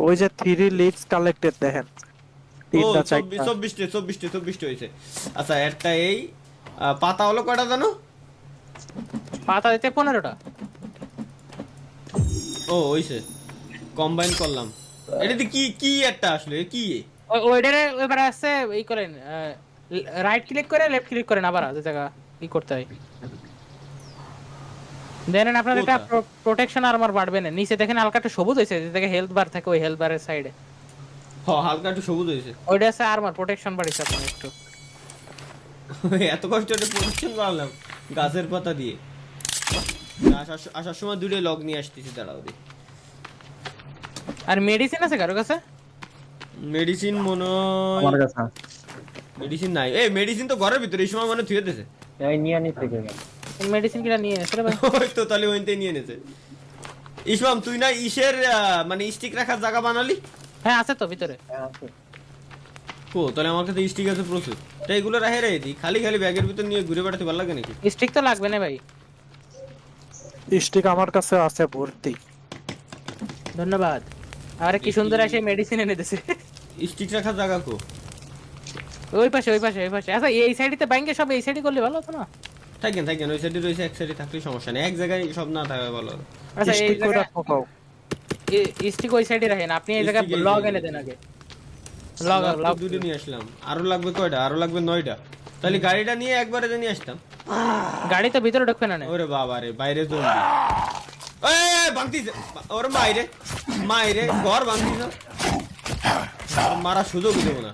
ওই যে 3 লিভস কালেক্টেড দেখেন, ও 3টা 4টা 24টা হয়েছে। আচ্ছা, একটা এই পাতা হলো কয়টা জানো? পাতা দিতে 15টা। ও হইছে, কম্বাইন করলাম। এটাতে কি একটা আসলে কি? ওইটারে এবারে আছে এই করেন, রাইট ক্লিক করে লেফট ক্লিক করেন, আবার যে জায়গা কি করতে হয় দেন। আপনার এটা প্রোটেকশন আর্মার বাড়বে না। নিচে দেখেন হালকা একটু সবুজ হয়েছে, যে থেকে হেলথ বার থাকে, ওই হেলথ বারের সাইডে হালকা একটু সবুজ হয়েছে। ওইটা আছে আর্মার প্রোটেকশন বাড়িছে আপনার একটু। এত কষ্ট একটা প্রোটেকশন বাড়লাম গাছের পাতা দিয়ে। আসার সময় দুটো লগ নিয়ে আসতেছি, দাঁড়াও রে। আর মেডিসিন আছে কারো কাছে? মেডিসিন মনে আমার কাছে আছে। মেডিসিন নাই। এই মেডিসিন তো ঘরের ভিতরে, এই সময় মানে থুয়ে দিয়েছে। মেডিসিন কিনা নিয়ে এসে ভাই। ওই তো তাহলে ওইতে নিয়ে নিয়েছে। ইসমাম তুই না ইসের মানে স্টিক রাখার জায়গা বানালি? হ্যাঁ আছে তো ভিতরে। ও তাহলে আমার কাছে স্টিক আছে প্রচুর। তাই এগুলো রাখে দিই, খালি ব্যাগের ভিতর নিয়ে ঘুরে বেড়াতে ভালো লাগে নাকি? স্টিক তো লাগবে না ভাই। স্টিক আমার কাছে আছে ভর্তি। ধন্যবাদ। আরে কি সুন্দর এসে মেডিসিন এনে দিয়েছে। স্টিক রাখার জায়গা কো? ওই পাশে। আচ্ছা এই সাইডে ব্যাংকে সব এই সাইডে করলে ভালো হতো না? থাকেন ওই সাইডে রয়েছে, এক সাইডে থাকলে সমস্যা নেই, এক জায়গায় সব না থাকা ভালো। আচ্ছা এই স্টিক কইরা জায়গা ঠকাও। স্টিক ওই সাইডে রাখেন, আপনি এই জায়গায় Stick এই লগ জায়গায়। এনে দেন আগে। লগ দুটো নিয়ে আসলাম, আরো লাগবে কয়টা? আরো লাগবে 9টা। তাহলে গাড়িটা নিয়ে একবারে নিয়ে আসতাম। গাড়ি তো ভিতরে ঢুকবে না। ওরে বাবা রে, বাইরে জলদি ভাঙতিছে। ওরে মাইরে ঘর ভাঙতিছ, মারা সুযোগ দেবো না।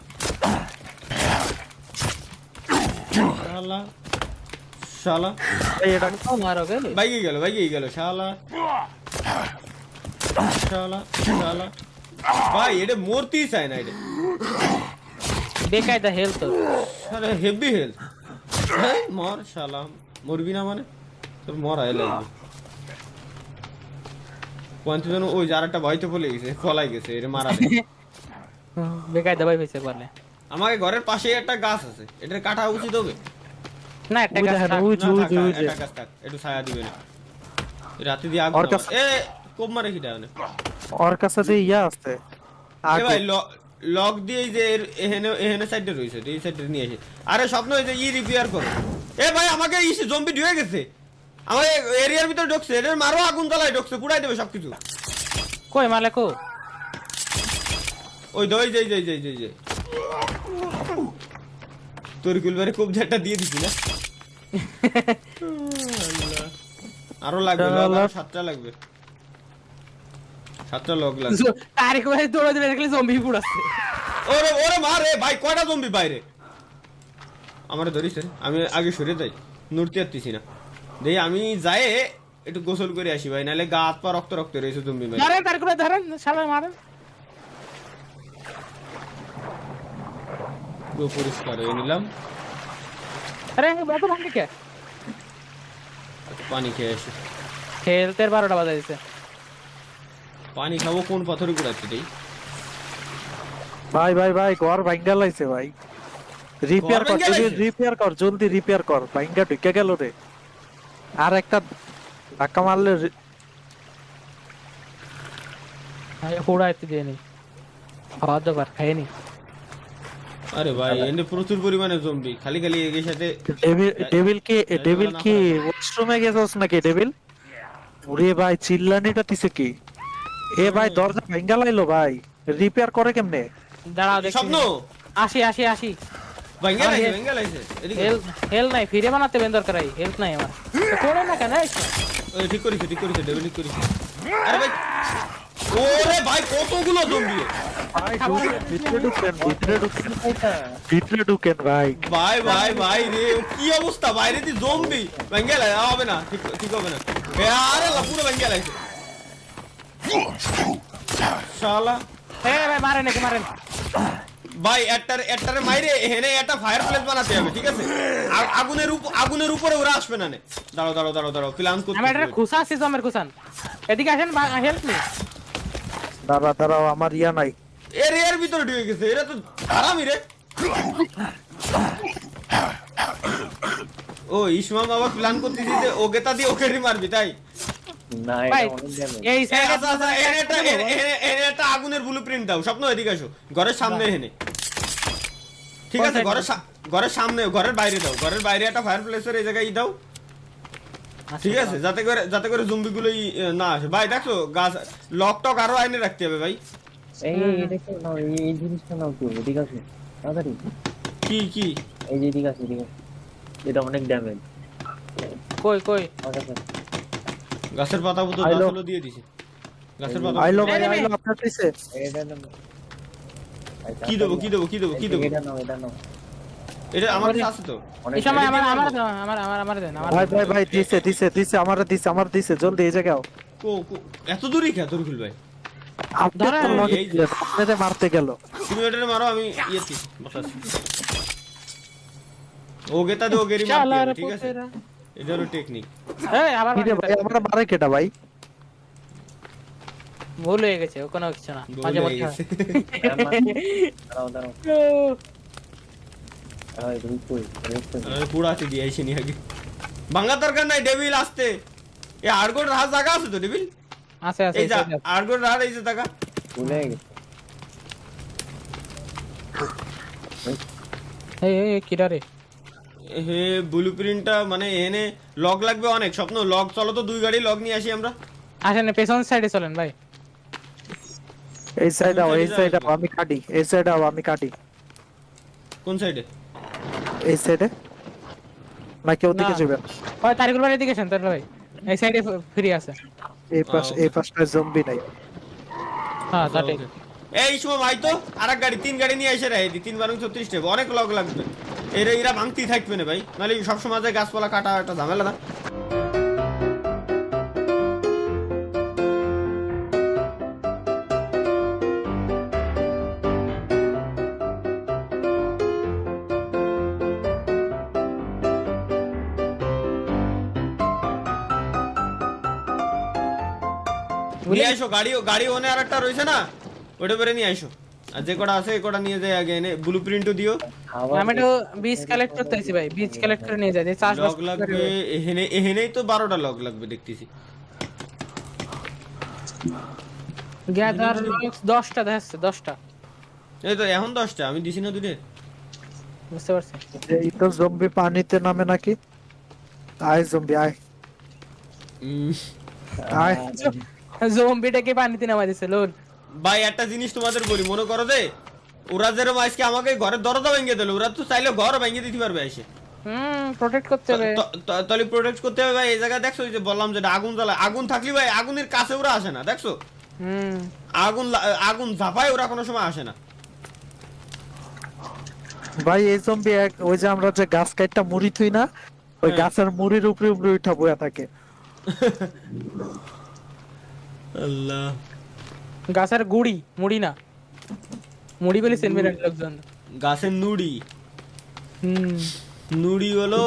শালা এই এটা মারো গেলে বাইকে গেল শালা। ভাই এটা মরতেই চায় না, এটা বেকায়দা হেলথ। আরে হেভি হেলথ। মর শালা, মরবি না মানে তোর মরাই লাগবে। পঞ্চ জন ওই যার একটা ভয়তে পড়ে গেছে, কলাই গেছে, এটা মারা বেকায়দা ভাই হয়েছে বলে আমাকে ঘরের পাশে একটা গাছ আছে, এটা কাটা উচিত হবে? না একটা ওই গাছ দেখেন, থাক। ওই না, যে, ওই থাক, যে, ওই থাক, যে। একটা গাছ থাক, একটু ছায়া দিবে না। রাতে দিয়ে আগুন ওর আমার। কাছে- এ কোপ মারে কিটা মানে? ওর কাছে যে ইয়া আছে এ আগুন। ভাই লক দিয়ে এই যে এখানে এখানে সাইডে রইছে, এই সাইডে নিয়ে এসে। আরে স্বপ্ন এই যে রিপেয়ার করো। এ ভাই আমাকে জম্বি ঢুকে গেছে, আমার এরিয়ার ভিতরে ঢুকছে, এদের মারো, আগুন জ্বালায় ঢুকছে, পুড়াই দেবে সবকিছু। কই মালে কো ওই দই যে তোর কুলবারে খুব যেটা দিয়ে দিছি না। আল্লাহ। আরো লাগবে, লগ আরো 7টা লাগবে, 7টা লগ লাগবে। তারিক ভাই দৌড়ে দৌড়ে দেখলে জম্বি পুড়াচ্ছে। ওরে ওরে মারে ভাই, কয়টা জম্বি বাইরে। আমারে ধরিস, আমি আগে সরে যাই, নড়তে পারতেছি না। দেই আমি যাই একটু গোসল করে আসি ভাই, নাহলে গা হাত পা রক্ত রক্ত রয়েছে জম্বি ভাই। ধরেন তারিক ভাই ধরেন, শালা মারেন। পুরো পরিষ্কার হয়ে নিলাম। আরে বাবু ভাঙে কে একটু পানি খেয়ে আসি। খেলতে 12টা বাজে দিছে। পানি খাবো কোন পাথরে গুড়াচ্ছি দেই। ভাই ভাই ভাই ঘর ভাঙ্গা লাইছে ভাই, রিপেয়ার ঘর কর, ভাঙ্গা লাইছে? রিপেয়ার কর, জলদি রিপেয়ার কর, ভাঙ্গা ঢুকে গেল রে। আর একটা ধাক্কা মারলে হুড়াইতে দিয়ে নি, খাওয়া দাবার খাইনি। আরে ভাই এনে প্রচুর পরিমাণে জম্বি, খালি খালি এর সাথে। ডেভিল কি ওয়াশরুমে গেছস নাকি ডেভিল? ওরে ভাই চিল্লানিটা দিছে কি? এ ভাই দরজা ভাঙ্গা লাইলো ভাই, রিপেয়ার করে কেমনে? দাঁড়াও দেখি। স্বপ্ন আসি ভাঙ্গা লাইছে এদিকে। হেল নাই, ফিরে বানাতে বেন দরকার নাই, হেল্প নাই আমার। তো করে না কেন এই? ওই ঠিক করিস ডেভিল ঠিক করিস। আরে ভাই ওরে ভাই কতগুলো জম্বি। ভাই ভিতরে ঢুকেন, ভিতরে ঢুকেন ভাই। ভাই রে কি অবস্থা, বাইরে দি জম্বি ভাঙ্গা লাই হবে না, ঠিক হবে না। এ আরে লা পুরো ভাঙ্গা লাইছে শালা। ভাই মারেন নাকি মারেন। ভাই একটারে মাইরে এখানে একটা ফায়ার প্লেস বানাতে হবে, ঠিক আছে? আগুনের উপরে ওরা আসবে না। দাঁড়াও প্ল্যান করতে আমি একটা খুশা আছি, জমের খুশান। এদিকে আসেন, হেল্প মি। দাঁড়াও আমার ইয়া নাই। এর ভিতরে ঢুকে গেছে, এরা তো হারামি রে। ও ইসমাম বাবা প্ল্যান করতেছি যে ওকে তা দিয়ে ওকে মারবি, তাই? ভাই এই সাইডে আচ্ছা, এনে একটা আগুনের ব্লুপ্রিন্ট দাও। স্বপ্ন এদিকে আসো, ঘরের সামনে এনে, ঠিক আছে? ঘরের সামনে, ঘরের বাইরে দাও, ঘরের বাইরে একটা ফায়ার প্লেসের এই জায়গায় দাও, ঠিক আছে? যাতে করে জম্বি গুলো না আসে। ভাই দেখো গাছ লক টক আরো আইনে রাখতে হবে ভাই। এটাকে নাও, এই জিনিসটা নাও তো, ঠিক আছে? তাড়াতাড়ি কি এই যে ঠিক আছে, এটা অনেক ড্যামেজ। কই আমার কাছে গাছের পাতা পুতো আইলো। গাছগুলো দিয়ে দিছে, গাছের পাতা আইলো পুতো। ভাই, আইলো আপনার দিছে। এটা নাও। কি দেবো এটা নাও, এটা নাও। এটা আমার কাছে আছে তো। অনেক এই সময় এটা আমার দিয়ে আমার দেন আমার। ভাই দিছে আমার দিছে, জলদি এই জায়গায় এত দূরই খেয়া তোর খুল ভাই। আপনি ধরে তো লগে এই যে। ছিলেন, আপনাদের মারতে গেল। তুমি ওটারে মারো, আমি ইয়েছি বসাচ্ছি। ও গেতা দে, ও গেরি মারতে শালার হবে, ঠিক আছে? পুতেরা। এটা হলো টেকনিক। এই আবার কি রে ভাই, আমরা মারে কেটা ভাই? ভুল হয়ে গেছে, ও কোনো কিছু না, মাঝে মধ্যে হয়। দাঁড়াও। আমি পুরাতে দিয়ে আইছি নি আগে। ভাঙা দরকার নাই, ডেভিল আসতে। এ আরগোর রাহা জায়গা আছে তো ডেভিল? আছে এই যা আরগোর রাহা এই যে জায়গা। ভুলে গেছে। এই কিরা রে। হে ব্লুপ্রিন্টটা মানে এনে লগ লাগবে অনেক। স্বপ্ন লগ, চলো তো 2 গাড়ি লগ নিয়ে আসি আমরা। আসেন পেছন সাইডে চলেন ভাই। এই সাইড আমি কাটি, এই সাইড আমি কাটি। কোন সাইডে? এই সাইডে নাকি ওদিকে না। যাবেন? ওই তারিকুল ভাই এদিকে আসেন, তারিকুল ভাই এই সাইডে ফ্রি আছে। এই পাশটা জম্বি নাই। হ্যাঁ তা ঠিক। এই সময় ভাই তো আরেক গাড়ি, 3 গাড়ি নিয়ে এসে রাখি, 3 বার 36 টাকা অনেক লগ লাগবে। এরা ভাঙতেই থাকবে না ভাই, নাহলে সবসময় যায় গাছপালা কাটা একটা ঝামেলা না। নিয়ে আইসো গাড়ি ওনে আর একটা রয়েছে না, ওটা বেরে নিয়ে আইসো। আর যে কটা আছে এই কটা নিয়ে যাই আগে এনে ব্লুপ্রিন্টও দিও। আমি তো বীজ কালেক্ট করতে আইছি ভাই, বীজ কালেক্ট করে নিয়ে যাই, চাষবাস লগ লাগবে এহেনেই তো 12টা লগ লাগবে দেখতেছি। গ্যাদার লক্স 10টা দেখাচ্ছে, 10টা এই তো এখন 10টা আমি দিছি না দুটো। বুঝতে পারছি। এই তো জম্বি পানিতে নামে নাকি? আয় জম্বি আয় আয়। জম্বিটাকে পানিতে নামাই দিছে লোল। ভাই একটা জিনিস তোমাদের বলি, মনে করো যে ওরা যেরকম আজকে আমাকে ঘরের দরজা ভেঙে দিল, ওরা তো চাইলে ঘর ভেঙে দিতে পারবে এসে। প্রোটেক্ট করতে হবে। তাহলে প্রোটেক্ট করতে হবে ভাই। এই জায়গায় দেখছো ওই যে বললাম যেটা আগুন জ্বালা, আগুন থাকলে ভাই আগুনের কাছে ওরা আসে না, দেখছো আগুন ঝাপায় ওরা কোনো সময় আসে না। ভাই এই জম্বি এক ওই যে আমরা যে গাছ কাটটা মুড়ি থুই না, ওই গাছের মুড়ির উপরে উপরে উঠা বয়া থাকে। আল্লাহ, গাছের গুড়ি, মুড়ি না, মুড়ি বলে সেনবেন লোকজন। গাছের নুড়ি, নুড়ি হলো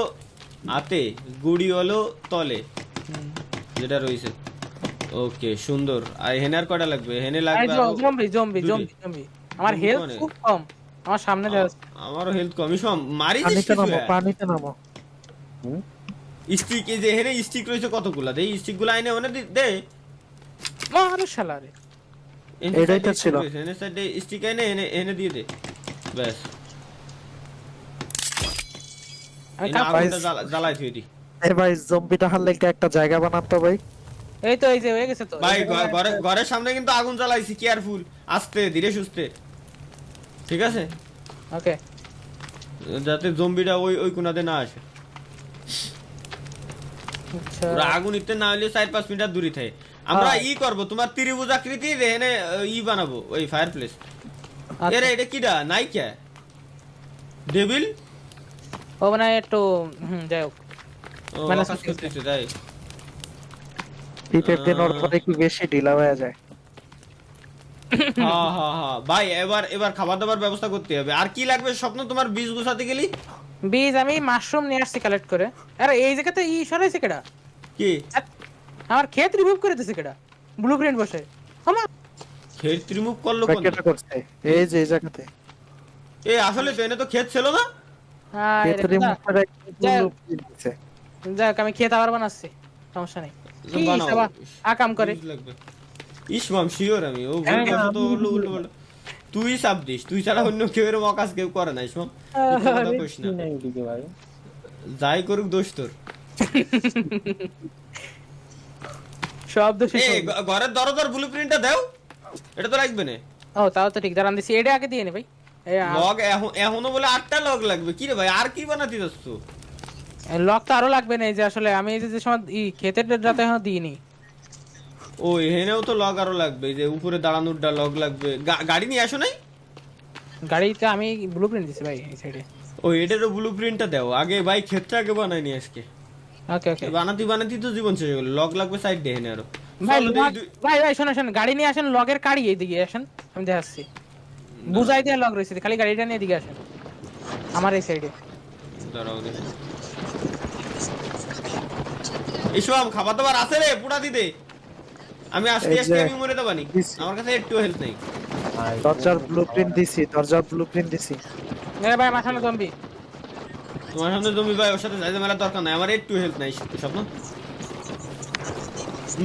হাতে, গুড়ি হলো তলে যেটা রয়েছে। ওকে সুন্দর। আর হেনার কটা লাগবে? হেনে লাগবে জম্বি জম্বি জম্বি জম্বি। আমার হেলথ খুব কম, আমার সামনে যা আছে। আমারও হেলথ কমই, সব মারি দিস পানিতে নামো পানিতে নামো। স্টিক, এই যে হেনে স্টিক রয়েছে কতগুলা, দেই স্টিকগুলো আইনে ওনে দে। আরে শালা রে, এটাই তো ছিল। হেনে সাইডে স্টিক আইনে এনে দিয়ে দে ব্যাস। আমি এনে আগুনটা জ্বালাই থুই দি। এই ভাই জম্বিটা হারলে একটা জায়গা বানান তো ভাই। এই তো এই যে হয়ে গেছে তো ভাই ঘরের সামনে কিন্তু আগুন জ্বালাইছি, কেয়ারফুল, আস্তে ধীরে সুস্থে, ঠিক আছে? ওকে, যাতে জম্বিটা ওই কোনাতে না আসে। আচ্ছা ওরা আগুন ইতে না হলে 4-5 মিটার দূরে থাকে। আমরা ই করব, তোমার ত্রিভুজ আকৃতি এনে ই বানাবো ওই ফায়ার প্লেস। এরে এটা কিডা নাইকা ডেভিল? ও মানে একটু যাই হোক, মানে কাজ করতেছে তাই। শীতের দিন ওর পরে একটু বেশি ঢিলা হয়ে যায়। হ্যাঁ ভাই এবার খাবার দাবার ব্যবস্থা করতে হবে। আর কি লাগবে স্বপ্ন তোমার? বীজ গুছাতে গেলি? বীজ আমি মাশরুম নিয়ে আসছি কালেক্ট করে। আরে এই জায়গাতে ই সরাইছে কেডা? কি আমার ক্ষেত রিমুভ করে দিছে কেডা? ব্লুপ্রিন্ট বসে আমা ক্ষেত রিমুভ করলো কোন? প্যাকেটটা করছে এই যে এই জায়গাতে। এ আসলে তো এনে তো ক্ষেত ছিল না। হ্যাঁ ক্ষেত রিমুভ করে দিচ্ছে। যাক আমি ক্ষেত আবার বানাচ্ছি, সমস্যা নেই। কি বানাও। সাবা আকাম করে বীজ লাগবে। ইসমাম শিওর আমি ও ভুল কথা তো উল্টো পাল্টা। তুই সাব দিস, তুই ছাড়া অন্য কেউ এরকম কাজ কেউ করে না ইসমাম। এই কথা কইস না। নাই ওদিকে ভাই। যাই করুক দোষ তোর। সব দোষ এ ঘরের দরজার ব্লুপ্রিন্টটা দাও, এটা তো লাগবে না। ও তাও তো ঠিক, দাঁড়ান দিছি, এটা আগে দিয়ে নে ভাই। লগ এখনো বলে 8টা লগ লাগবে। কি রে ভাই আর কি বানাতে যাচ্ছ? লক তো আরো লাগবে না, এই যে আসলে আমি এই যে সময় ক্ষেতের যাতে এখনো দিইনি। ও এখানেও তো লগ আরো লাগবে, এই যে উপরে দাঁড়ানোরটা লগ লাগবে। গাড়ি নিয়ে আসো নাই? গাড়িতে আমি ব্লুপ্রিন্ট দিছি ভাই এই সাইডে। ও এটারও ব্লুপ্রিন্টটা দাও আগে ভাই, ক্ষেতটা আগে বানাই নি আজকে। ওকে ওকে বানাতে তো জীবন শেষ হয়ে গেল। লগ লাগবে সাইড দিয়ে এনে আরো। ভাই চলো ভাই ভাই শোনেন, গাড়ি নিয়ে আসেন, লগের কাড়ি এইদিকে আসেন, আমি দেখাচ্ছি। বুঝাই দিয়ে লগ রয়েছে, খালি গাড়িটা নিয়ে এদিকে আসেন আমার এই সাইডে। দাঁড়াও দেখি। ইসমাম খাবার দাবার আছে রে পুরা দিতে। আমি আজকে আমি মরে দেবানি, আমার কাছে একটু হেল্প নেই। দরজার ব্লুপ্রিন্ট দিছি, দরজার ব্লুপ্রিন্ট দিছি। এ ভাই আমার সামনে জম্বি। তোমার সামনে জমি ভাই, ওর সাথে যাইতে মেলা দরকার নাই, আমার একটু হেল্প নাই। স্বপ্ন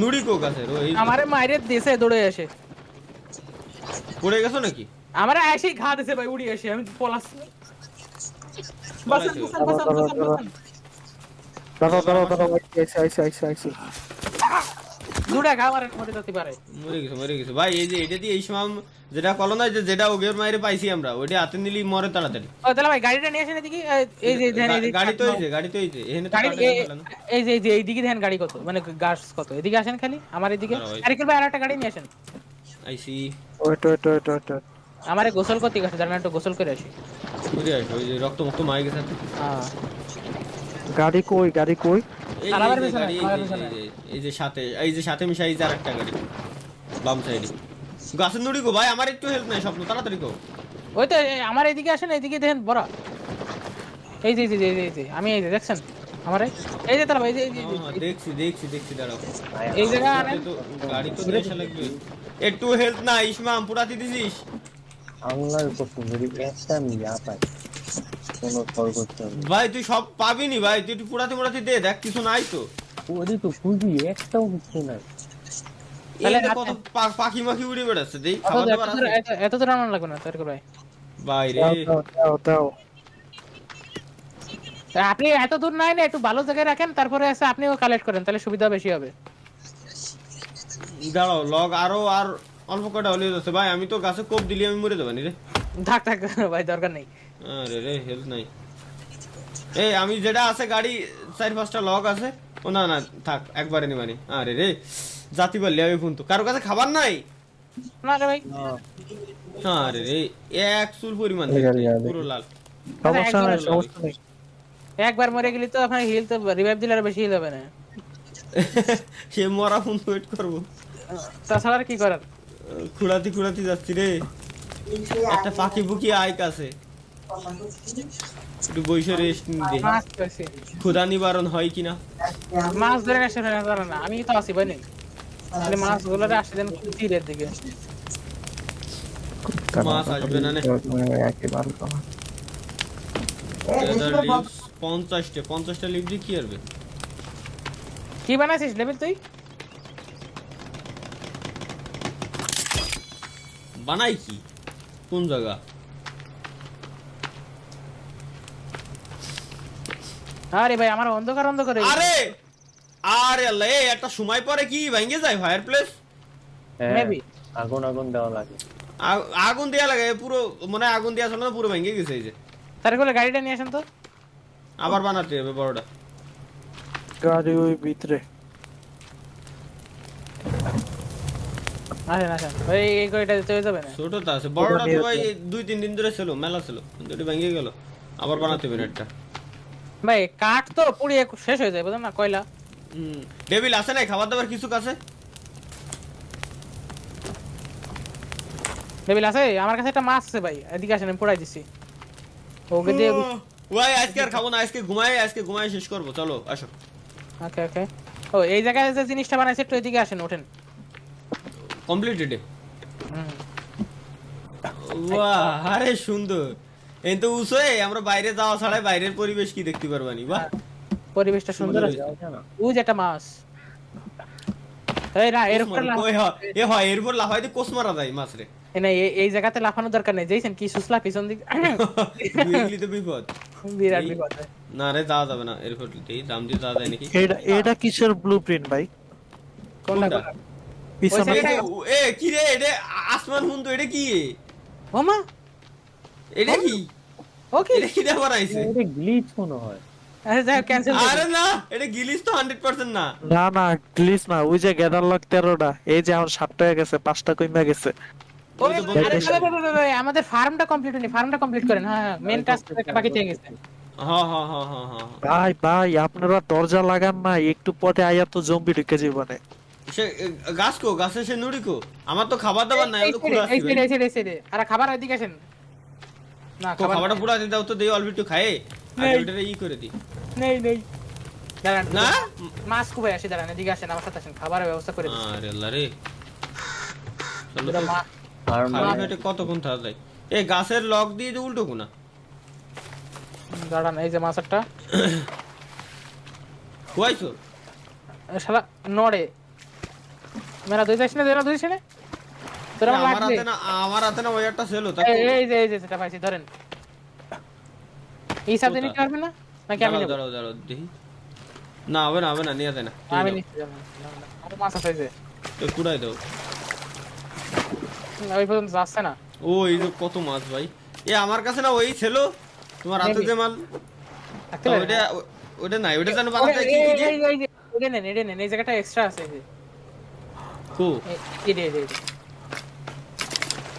নুড়ি কোক আছে ওই আমারে মাইরে দিয়েছে দৌড়ে এসে। পড়ে গেছো নাকি? আমারে এসেই ঘা দিয়েছে ভাই, উড়ি এসে আমি পলাচ্ছি। বাসন বাসন বাসন বাসন দাঁড়াও আইসি। দুটা ঘা মারে মরে যেতে পারে। মরে গেছে ভাই। এই যে এটা দিয়ে এই সময় যেটা কলো না, যেটা ওগের মাইরে পাইছি আমরা, ওইটা হাতে নিলি মরে তাড়াতাড়ি। ও তাহলে ভাই গাড়িটা নিয়ে আসেন এদিকে। এই যে দেখেন এই গাড়ি তো হইছে এখানে তো গাড়ি কাটা গেল না। এই যে এইদিকে দেখেন গাড়ি কত, মানে গাছ কত। এদিকে আসেন খালি আমার এদিকে। দাঁড়াও, আরে ভাই আরেকটা গাড়ি নিয়ে আসেন। আইসি ওয়েট। আমারে গোসল করতে গেছে, জানেন একটু গোসল করে আসি। ওই যে রক্ত মুক্ত মাই গেছে। হ্যাঁ গাড়ি কই এই আমার যে পেছনে, গাড়ি, আমার পেছনে। এই যে সাথে মিশাই যে আরেকটা গাড়ি বাম সাইডে। গাছের নুড়ি গো ভাই, আমার একটু হেল্প নাই। স্বপ্ন তাড়াতাড়ি গো। ওই তো আমার এদিকে আসেন, এইদিকে দেখেন বড়। এই যে আমি এই যে দেখছেন আমারে, এই যে তারা ভাই, এই যে দেখছি দাঁড়াও। এই জায়গা আনেন। গাড়ি তো দেশে লাগবে। একটু হেল্প না ইসমাম, পুরাতি দিছিস? আল্লাহর কসম যদি একটা আমি পাই কোনো কল করতে হবে না। ভাই তুই সব পাবি নি ভাই, তুই একটু পুরাতি মুরাতি দে, দেখ কিছু নাই তো। ওরই তো খুঁজি একটাও কিছু নাই। তাহলে এই কত পাখি মাখি উড়ে বেড়াচ্ছে, দেই এত খাবার দূর- দাবার এত দূর- আছে এত- এত দূর আনানো লাগবে না তারকে ভাই। ভাই রে। দাও আপনি এত দূর নাই না, একটু ভালো জায়গায় রাখেন, তারপরে এসে আপনিও কালেক্ট করেন, তাহলে সুবিধা বেশি হবে। দাঁড়াও, লগ আরো আর অল্প কটা হলে যাচ্ছে ভাই, আমি তো গাছে কোপ দিলি আমি মরে যাবানি রে। থাক থাক ভাই, দরকার নেই। আরে রে হেলথ নাই। এই আমি যেটা আছে গাড়ি 4-5টা লগ আছে, ও না না থাক একবারে নিবানি। আরে রে জাতি বললি আমি ফোন তো কারো কাছে খাবার নাই। না রে ভাই, আরে রে এক চুল পরিমাণ এই গাড়ি দেখতে, আছে। পুরো লাল। সমস্যা নাই একবার- সমস্যা নেই একবার মরে গেলি তো আপনার হিল তো রিভাইভ দিলে আর বেশি হিল হবে না। সে মরা ফোন ওয়েট করবো, তাছাড়া আর কি করার। খুঁড়াতি খুঁড়াতি যাচ্ছি রে। একটা পাখি বুকি আয় কাছে, একটু বইসে রেস্ট নিতে, মাছ পাইছি, ক্ষুধা নিবারণ হয় কিনা। মাছ ধরে আসে না, আমি তো আসি ভাই নেই, তাহলে মাছ গুলো আসে দেন তীরের দিকে। মাছ আসবে না নে। একেবারে 50টা লিভ দিয়ে কি করবে? কি বানাইছিস লেভেল তুই? বানাই কি কোন জায়গা? আরে ভাই আমার অন্ধকার অন্ধকার হয়ে গেছে। আরে আরে আল্লাহ, এই একটা সময় পরে কি ভেঙে যায় ফায়ার প্লেস? হ্যাঁ, Maybe. আগুন দেওয়া লাগে। আগুন দেয়া লাগে পুরো, মনে হয় আগুন দেয়া ছিল না, পুরো ভেঙে গেছে। এই যে তার করে গাড়িটা নিয়ে আসেন তো। আবার বানাতে হবে বড়টা। গাড়ি ওই ভিতরে আসেন আসেন, ওই এই গাড়িটা দিতে হয়ে যাবে না। ছোটটা আছে, বড়টা তো ভাই 2-3 দিন ধরে ছিল, মেলা ছিল, কিন্তু এটা ভেঙে গেল। আবার বানাতে হবে একটা। ভাই কাঠ তো পুড়িয়ে শেষ হয়ে যায়, বুঝলেন না, কয়লা। ডেভিল আছে না খাবার দাবার কিছু কাছে? টেবিল আছে আমার কাছে, একটা মাছ আছে ভাই, এদিকে আসেন আমি পোড়াই দিছি ওকে দিয়ে। ভাই আজকে আর খাবো না, আজকে ঘুমাই শেষ করবো, চলো আসো। ওকে ওকে, ও এই জায়গায় যে জিনিসটা বানাইছে একটু এদিকে আসেন, ওঠেন। কমপ্লিটেড। হুম। বাহ আরে সুন্দর। এই তো উসে আমরা বাইরে যাওয়া ছাড়াই বাইরের পরিবেশ কি দেখতে পারবানি। বাহ পরিবেশটা সুন্দর আছে। যাও কেন? ওই যে একটা মাছ, এই না এর উপর এর উপর লাফাইতে কোস মারা যায় মাছ রে। না এই জায়গাতে লাফানোর দরকার নেই, যেইছেন কি সুসলা পিছন দিক দুইগুলি তো বিপদ। বিরাট বিপদ। না রে যাওয়া যাবে না, এর উপর এই দাম দিয়ে যাওয়া যায় নাকি? এটা কিসের ব্লুপ্রিন্ট ভাই কোনটা কোনটা? পিছনে ওই এই যে, এ কি রে এটা আসমান হুন তো, এটা কি? ওমা এটা কি? ওকে, এটা কি দিয়ে বানাইছে? এটা গ্লিচ মনে হয়। আরে যাও ক্যান্সেল আরে না, এটা গিলিস তো 100% না। না না গ্লিচ না, ওই যে গেদার লাগ 13টা, এই যে আমার 7টা হয়ে গেছে, 5টা কমে গেছে। আমাদের ফার্মটা কমপ্লিট হয়নি, ফার্মটা কমপ্লিট করেন। হ্যাঁ মেন টাস্ক একটা বাকি থেকে গেছে। হ্যাঁ। ভাই আপনারা দরজা লাগান না, একটু পরে আয়া তো জম্বি ঢুকে জীবনে। সে গাছ কো, গাছে সে নুড়ি কো? আমার তো খাবার দাবার নাই, আমি তো খুঁড়ে আসছি ভাই। এই সাইডে আরে খাবার এদিকে আসেন না, তো খাবারটা পুরা দিয়ে দাও তো, দেই অল্প একটু খায় আর নেই। ওইটারে ই করে দি। নেই দাঁড়ান না মাছ খুবই আসে, দাঁড়ান এদিকে আসেন, আমার সাথে আসেন, খাবারের ব্যবস্থা করে দিচ্ছি। আরে আল্লাহ রে, চলো এটা তো। মা- আর খালি পেটে কতক্ষণ থাকা যায়? এই গাছের লগ দিয়ে যে উল্টো কোনা। দাঁড়ান এই যে মাছটা খুয়াইছো? শালা নড়ে, মেরা দুই যাইছ না, দেনা দুই ছেলে তোর আমার লাগবে। আমার হাতে না ওই একটা ছিল তা। এই যে সেটা পাইছি, ধরেন এই সাথে নিতে পারবেন না নাকি আমি নেব? দাঁড়াও দেখি। না হবে না নিয়ে যায় না। আমি নিতে যাব না, আর মাছ আছে যে তো কুড়াই দাও। ওই পর্যন্ত যাচ্ছে না। ও এই যে কত মাছ ভাই। এ আমার কাছে না ওই ছিল তোমার হাতে যে মাল। থাকতে তা পারে। ওটা নাই, ওটা জানো বানাতে কি কি দিয়ে? এই যে এটা নেন এই জায়গাটা এক্সট্রা আছে, এই যে কো এই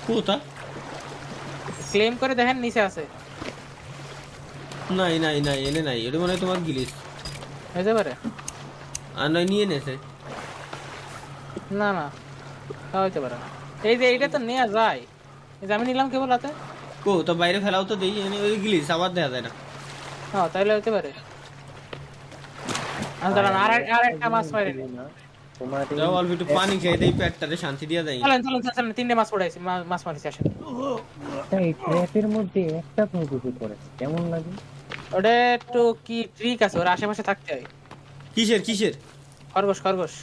কোটা? ক্লেম করে দেখেন নিচে আছে, নাই এনে নাই, এটা মনে হয় তোমার গিলিস। হইতে পারে। আর নয় নিয়ে নেছে। না তা হইতে পারে না। এই যে এইটা তো নেওয়া যায়, এই যে আমি নিলাম কেবল হাতে। কো তো বাইরে ফেলাও তো দেই, এনে ওই গিলিস আবার দেখা যায় না। হ্যাঁ তাইলে হইতে পারে। দাঁড়ান আর একটা মাছ মারি। তোমার যাও অল্প একটু পানি খেয়ে দেই, পেটটাতে শান্তি দিয়া দেয়। চলেন চলেন চলেন, তিনটে মাছ পড়াইছি, মাছ মারিছি, আসেন। এই ট্র্যাপের মধ্যে একটা প্রকৃতি করে কেমন লাগে? ওটা একটু কি ট্রিক আছে, ওর আশেপাশে থাকতে হয়। কিসের কিসের? খরগোশ খরগোশ।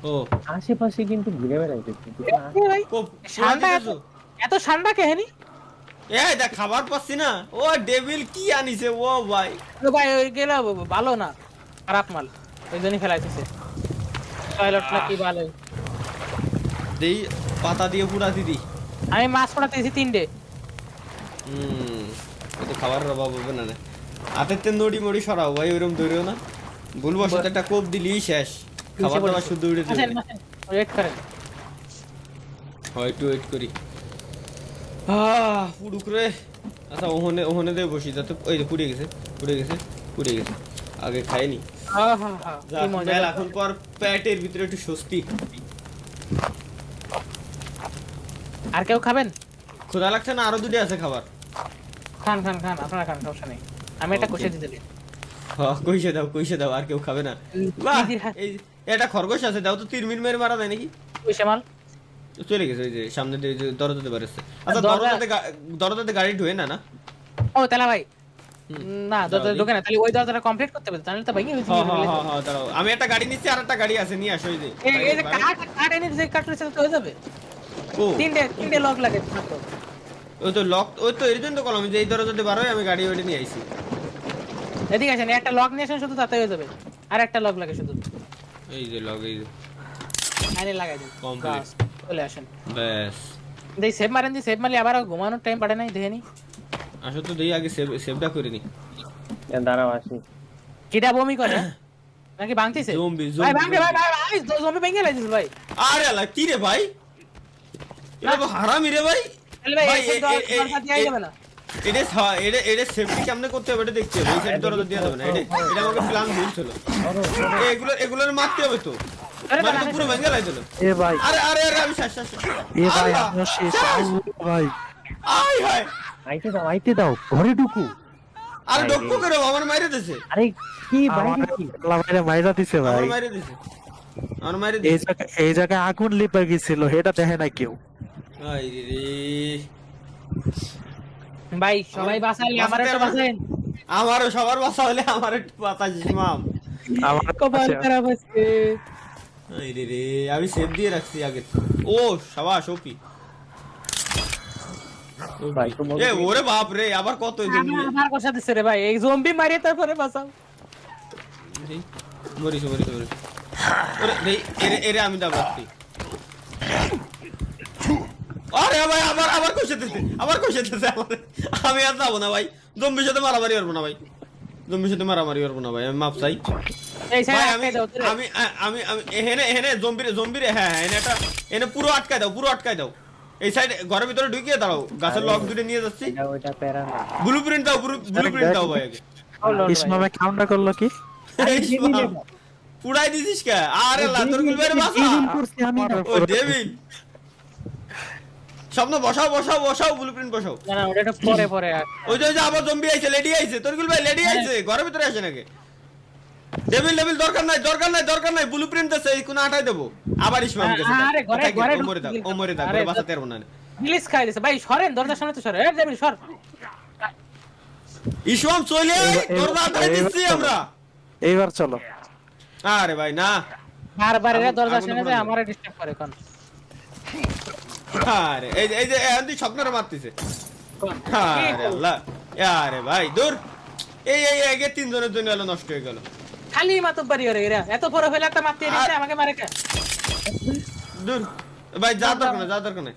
ও আশেপাশে কিন্তু ঘুরে বেড়াইতেছে। এ ভাই, কোপ ঠান্ডা এত ঠান্ডা কেহেনি? এই দেখ খাবার পাচ্ছি না। ও ডেভিল কি আনিছে ও ভাই। ও ভাই ওই গেল ভালো না, খারাপ মাল, ওই জন্যই ফেলাইতেছে। টয়লেট না কি ভালো। দেই পাতা দিয়ে পুরা দিদি। আমি মাছ পড়াতেছি তিনটে। তো খাবারের অভাব হবে না। হাতের তে নড়ি মড়ি সরাও ভাই, ওইরকম দৌড়েও না। ভুলবো সাথে একটা কোপ দিলেই শেষ। খাবার দাবার শুদ্ধ উড়ে আসেন যাবে। আসেন, ওয়েট করেন। হয় একটু ওয়েট করি। পুড়ুক রে। আচ্ছা ওহনে ওহনে দিয়ে বসি, যাতে ওই যে পুড়ে গেছে পুড়ে গেছে পুড়ে গেছে। আগে খাইনি। হ্যাঁ হ্যাঁ হ্যাঁ, কি মজা। এখন পর পেটের ভিতরে একটু স্বস্তি। আর কেউ খাবেন? ক্ষুধা লাগছে না? আরো দুটো আছে খাবার। খান খান খান, আপনারা খান, সমস্যা নেই। আমি এটা কষে দিতে দিই। কইসে দাও, আর কেউ খাবে না। বাহ, এই এটা খরগোশ আছে, দাও তো। 3 মিনিট মেরে মারা যায় নাকি? কষে মাল চলে গেছে ওই যে সামনে দিয়ে যে দরজাতে বেরোচ্ছে। আচ্ছা দরজা- দরজাতে গাড়ি ঢুয়ে না না? ও তালা ভাই, না দরজা ঢোকে না, তাহলে ওই দরজাটা কমপ্লিট করতে হবে, তাহলে তো ভাই হ্যাঁ দাঁড়াও, আমি একটা গাড়ি নিচ্ছি, আর একটা গাড়ি আছে, নিয়ে আসো। এই যে এই যে কাট এনে যে কাট রয়েছে তো হয়ে যাবে। ও তিনটে লক লাগে মাত্র। ওই তো লক, ওই তো এর জন্য তো কলম যে এই দরজাতে বার হয়, আমি গাড়ি ওইটা নিয়ে আইছি। এদিকে আসেন, একটা লক নিয়ে আসেন শুধু, তাতে হয়ে যাবে। আর একটা লক লাগে শুধু, এই যে লক, এই যে আইনে লাগাই দিন। Complete. বাস, চলে আসেন। ব্যাস। দেই সেভ মারেন, দি সেভ মারলে আবার ঘুমানোর টাইম পারে নাই, দেখে নি। আসো তো দেই আগে সেভটা করে নি। দাঁড়াও আসি। কিটা বমি করে নাকি ভাঙতিছে? জম্বি ভাই ভাঙবে, ভাই ভাই জম্বি ভেঙে লাইছিস ভাই। আরে আল্লাহ, কি রে ভাই, এটা তো হারামি রে ভাই। তাহলে ভাই ভাই, এই দরজা দিয়ে যাবে না। এটা সেফটি কেমনে করতে হবে এটা দেখতে হবে। এই সাইড দরজা দেওয়া যাবে না। এটা আমাকে প্ল্যান ভুল ছিল। এগুলোর মারতে হবে তো। আরে মানে তো বাবা, পুরো ভেঙে লাইছিল। এ ভাই আরে আরে আরে আমি শেষ শেষ শেষ। এ ভাই আল্লাহ, আমিও শেষ। শেষ। আল্লাহ ভাই আয় হায়। আইতে দাও ঘরে ঢুকু। আরে ডক্কু করে আমার মাইরে দিছে। আরে কি আমার বাইরে কি? আল্লাহ ভাইরে মাইরা দিছে ভাই। আমার মাইরে দিছে। আমার মাইরে দিছে। এই জায়গায় আগুন লিপে গেছিল, এটা দেখে না কেউ। আই রে। ভাই সবাই বাঁচালি, আমার একটু বাঁচাইন। আমারও সবার বাসা হলে আমার একটু বাতাস মাম। আমার কপাল কাছে খারাপ আছে। আই রে, আমি সেভ দিয়ে রাখছি আগে। ও শাবাশ ওপি। ভাই তোমার এ ওরে বাপ রে, আবার কত জমি। আমার কথা দিছে রে ভাই, এই জম্বি মারিয়ে তারপরে বাঁচাও। মরিস মরিস মরিস। ওরে দেই এরে আমি দাবাচ্ছি। আরে ভাই আবার কইছে দিতে। আমি আর যাবো না ভাই। জম্বির সাথে মারামারি করবো না ভাই। আমি মাপ চাই। এই ভাই সাইড আমি আটকে দাও তোরে। আমি আমি আমি এখানে জম্বিরে হ্যাঁ এনে পুরো আটকায় দাও। এই সাইড ঘরের ভিতরে ঢুকিয়ে দাঁড়াও, গাছের লক দুটো নিয়ে যাচ্ছি। ওইটা প্যারা না। ব্লুপ্রিন্ট দাও ভাই আগে। ইসমামে কাউন্টার করলো কি? পুরাই দিছিস কে? আরে আল্লাহ, তোর গুলবারে বাসা। করছি আমি না। ও ডেভিল। স্বপ্ন বসাও ব্লুপ্রিন্ট বসাও। না না, ওটা একটু পরে ওই যে আবার জম্বি আইছে, লেডি আইছে, তোর গুলবাই লেডি আইছে, ঘরের ভিতরে আসে নাকি? ডেভিল দরকার নাই ব্লুপ্রিন্ট আছে, এই কোন আটাই দেবো। আবার ইসমাম গেছে। আরে ঘরে ও মরে দাও, ঘরে বাঁচাতে পারবো না। প্লিজ খাই দিছে ভাই, সরেন দরজার সামনে তো সরেন। এই দেবি সর। ইসমাম চলে দরজা আটকাই দিচ্ছি আমরা। এইবার চলো। আরে ভাই না। বারবার এরা দরজার আগুন সামনে উপরে যায়, দাও। আমারে ডিস্টার্ব করে কোন। আরে এই যে এখন তুই স্বপ্নরে মারতিছে। আরে আল্লাহ, আরে ভাই দূর। এই আগে 3 জনের জন্য হলো নষ্ট হয়ে গেল। খালি মাতব্বারি করে এরা, এত বড় হইলে একটা মারতে দিছে, আমাকে মারে কে? দূর ভাই, যা দরকার নাই।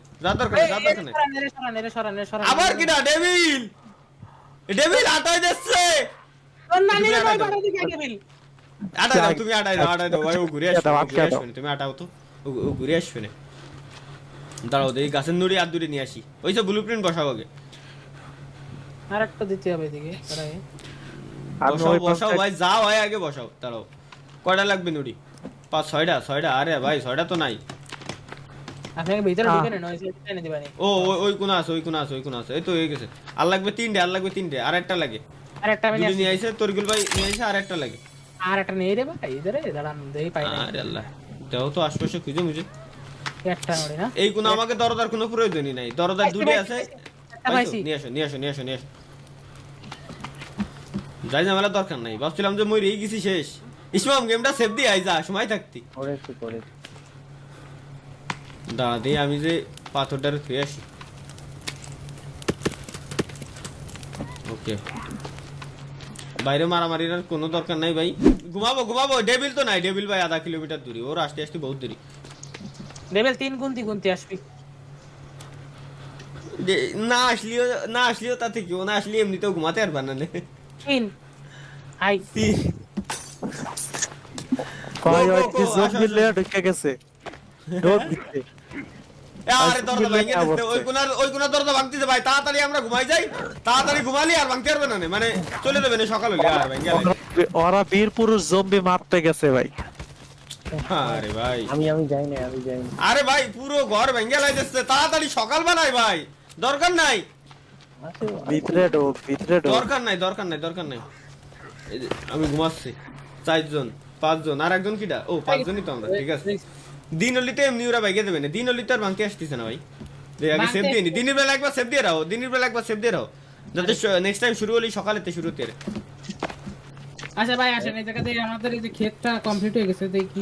সরান। আবার কি না ডেভিল আটাই দিচ্ছে। তোর নানি রে তুমি ভাই আটাই দাও। বাড়ি দিকে আগে বিল। আটাই দাও, তুমি আটাই দাও ভাই, ও ঘুরে আসবে। আটকে দাও। তুমি আটাও তো, ও ঘুরে আসবে না। দাঁড়াও, এই গাছের নুড়ি আর দূরে নিয়ে আসি। ওই যে ব্লুপ্রিন্ট বসাও আগে। আরেকটা দিতে হবে এদিকে। আমি ওই বসাও ভাই, যাও ভাই আগে বসাও। দাঁড়াও, কয়টা লাগবে নুড়ি? 5-6টা। আরে ভাই 6টা তো নাই। আপনি ভিতরে ঢুকে নেন, ওই সাইডে এনে দিবানি। ওই কোন আছে। এই তো হয়ে গেছে। আর লাগবে 3টে। আর একটা লাগে। আরেকটা আমি দুটো নিয়ে নিয়ে আইছে, তরগুল ভাই নিয়ে আইছে, আর একটা লাগে। আর একটা নেই রে ভাই, ইধারে দাঁড়ান দেই পাই না। আরে আল্লাহ, তো দেও তো আশপাশে খুঁজে মুজে। একটা নড়ে না এই কোনো আমাকে দরদার কোনো প্রয়োজনই নাই, দরদার দুটো আছে। একটা পাইছি। নিয়ে আসো। যাই ঝামেলা দরকার নাই, ভাবছিলাম যে মই রেই গেছি শেষ। ইসমাম গেমটা সেভ দিয়ে আই যা সময় থাকতি। করেছি দাঁড়া দিয়ে আমি যে পাথরটার ফিরে আসি। ওকে বাইরে মারামারির আর কোনো দরকার নাই ভাই, ঘুমাবো। ডেভিল তো নাই, ডেভিল ভাই 1/2 কিলোমিটার দূরে, ওর আসতে বহুত দেরি। লেভেল 3 গুনতি আসবি। না আসলেও তাতে কেউ না আসলে এমনিতেও ঘুমাতে পারবা না। 3 আই ভাই গো, ওই গো, কি আসো, জম্বি আসো। লেয়ার ঢুকে গেছে ডোর দিতে আরে দরজা ভাঙে দিতে, ওই কোনা দরজা ভাঙতেছে ভাই, তাড়াতাড়ি আমরা ঘুমাই যাই, তাড়াতাড়ি ঘুমালি আর ভাঙতে পারবে না, মানে চলে যাবে না সকাল হলে আর ভাই গেলে। ওরা বীর পুরুষ জম্বি মারতে গেছে ভাই আরে ভাই আমি যাইনি আরে ভাই পুরো ঘর ভেঙে লাইতেছে, তাড়াতাড়ি সকাল বানাই ভাই, দরকার নাই ভিতরে ঢোক দরকার নাই। এই যে আমি ঘুমাচ্ছি 4 জন 5 জন আর একজন কিটা, ও 5 জনই তো আমরা, ঠিক আছে। দিন হলিতে এমনি ওরা ভাইগে দেবে না, দিন হলিতে আর ভাঙতে আসতেছে না ভাই। যে আগে সেভ দিয়ে নি, দিনের বেলা একবার সেভ দিয়ে রাখো, যাতে নেক্সট টাইম শুরু হলেই সকালেতে শুরু হতে। আচ্ছা ভাই আসেন, এই জায়গাতে আমাদের এই যে ক্ষেতটা কমপ্লিট হয়ে গেছে, দেখি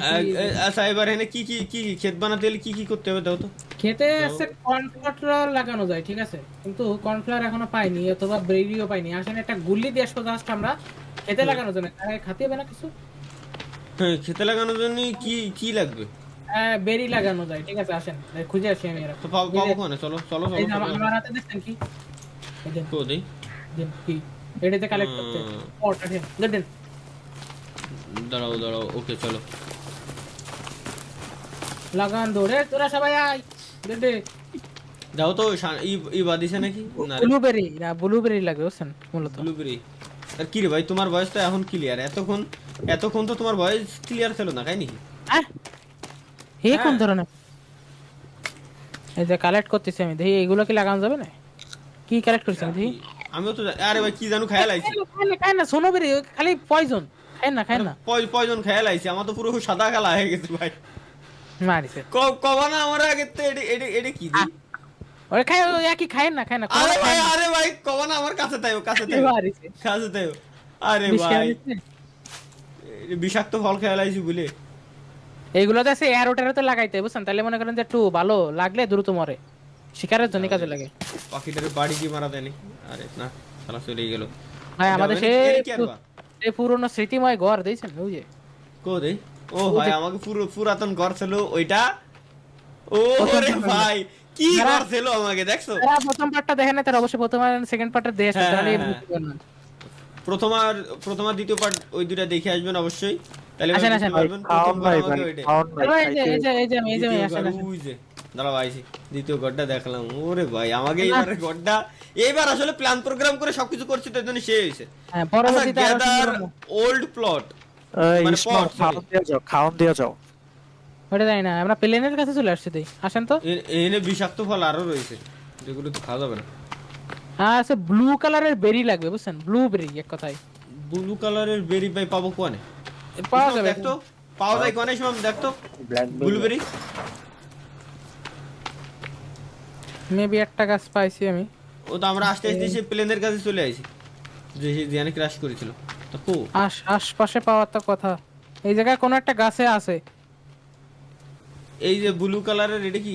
আচ্ছা এবার এনে কি ক্ষেত বানাতে হলে কি করতে হবে দাও তো। খেতে আছে কর্নফ্লাওয়ার লাগানো যায়, ঠিক আছে, কিন্তু কর্নফ্লাওয়ার এখনো পাইনি, অথবা ব্রেডিও পাইনি। আসেন একটা গুল্লি দিয়ে আসবো জাস্ট আমরা খেতে লাগানোর জন্য, খাতে হবে না কিছু। হ্যাঁ খেতে লাগানোর জন্য কি লাগবে? বেরি লাগানো যায়, ঠিক আছে, আসেন খুঁজে আসি আমি। তো পাবো কোনে, চলো এই যে আমার হাতে দেখছেন কি, এই যে কো দেই কি এটাতে কালেক্ট করতে ওটা দেন। দাঁড়াও ওকে চলো লাগান দৌড়ে তোরা সবাই আয় দে। যাও তো ই বাদিছে নাকি না ব্লুবেরি লাগে বুঝছেন মূলত। ব্লুবেরি আর কি রে ভাই, তোমার ভয়েস তো এখন ক্লিয়ার, এতক্ষণ তো তোমার ভয়েস ক্লিয়ার ছিল না, তাই নাকি? এই কোন ধরনের, এই যে কালেক্ট করতেছি আমি, দেখি এগুলো কি লাগানো যাবে না, কি কালেক্ট করছি আমি দেখি। আমিও তো আরে ভাই কি জানো খেয়াল আইছি, খায় না সোনোবেরি, খালি পয়জন, খায় না পয়জন খেয়াল আইছি, আমার তো পুরো সাদা কালা হয়ে গেছে ভাই। মারিছে কবা না আমার আগে তো এডি কি দি ওরে খায়, ওই একই খায় না আরে ভাই কবা না আমার কাছে তাইও মারিছে আরে ভাই বিষাক্ত ফল খেয়াল আইছি বলে। এইগুলোতে আছে এয়ার ওটারতে লাগাইতে বুঝছেন, তাহলে মনে করেন যে একটু ভালো লাগলে দ্রুত মরে, শিকারের জন্য কাজে লাগে। পাখিটার বাড়ি কি মারা দেয়নি? আরে না শালা চলে গেল ভাই আমাদের সেই পুরনো স্মৃতিময় ঘর দেখছেন ওই যে কো দেই, ও ভাই আমাকে পুরাতন ঘর ছিল ওইটা, ও রে ভাই কি ঘর ছিল আমাকে দেখছো। তারা প্রথম পার্টটা দেখেন না, তার অবশ্যই প্রথম আর সেকেন্ড পার্টটা দেখে আসবেন, তাহলে বুঝতে পারবেন। প্রথম আর দ্বিতীয় পার্ট ওই দুটো দেখে আসবেন অবশ্যই, তাহলে আসেন, বুঝতে আসেন। পারবেন। খাওন ভাই খাওন ভাই এই যে আসেন। ওই যে দাঁড়াও আইছি, দ্বিতীয় ঘরটা দেখলাম, ওরে ভাই আমাকে এইবারে ঘরটা এইবার আসলে প্ল্যান প্রোগ্রাম করে সবকিছু করছি তো এজন্য শেষ হইছে। হ্যাঁ পরবর্তীতে আরো গ্যাদার ওল্ড প্লট মানে ইসমাম খাওন দিয়ে যাও ওটা জানি না, আমরা প্লেনের কাছে চলে আসছি, তাই আসেন তো। এনে বিষাক্ত ফল আরো রয়েছে যেগুলো তো খাওয়া যাবে না। হ্যাঁ আছে ব্লু কালারের বেরি লাগবে বুঝছেন, ব্লুবেরি এক কথায়। ব্লু কালারের বেরি ভাই পাবো কোনে? পাওয়া যাবে দেখতো পাওয়া যায় কোনে সময় দেখতো ব্লুবেরি মেবি একটা গাছ পাইছি আমি। ও তো আমরা আস্তে আস্তে প্লেনের কাছে চলে আইছি, যে জিয়ানে ক্র্যাশ করেছিল তো কো আশপাশে পাওয়ার তো কথা, এই জায়গায় কোনো একটা গাছে আছে। এই যে ব্লু কালারের এটা কি?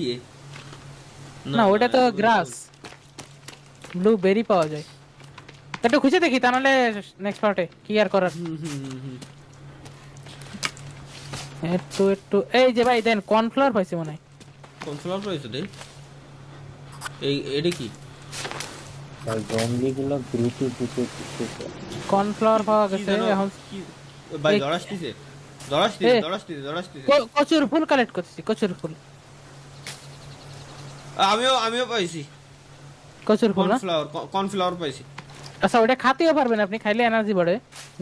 না ওটা তো গ্রাস, ব্লুবেরি পাওয়া যায়, একটু খুঁজে দেখি, তাহলে নেক্সট পার্টে কি আর করার। একটু এই যে ভাই দেন কর্নফ্লাওয়ার পাইছি মনে হয়। কর্নফ্লাওয়ার রয়েছে রে, এই এটা কি? জম্বিগুলো দ্রুত কর্নফ্লাওয়ার পাওয়া গেছে এখন। ভাই দড়াসতিছে কচুর ফুল কালেক্ট করতেছি, কচুর ফুল আমিও পাইছি, কচুর ফুল না কর্নফ্লাওয়ার পাইছি। আচ্ছা ওটা খাতেও পারবেন আপনি, খাইলে এনার্জি বাড়ে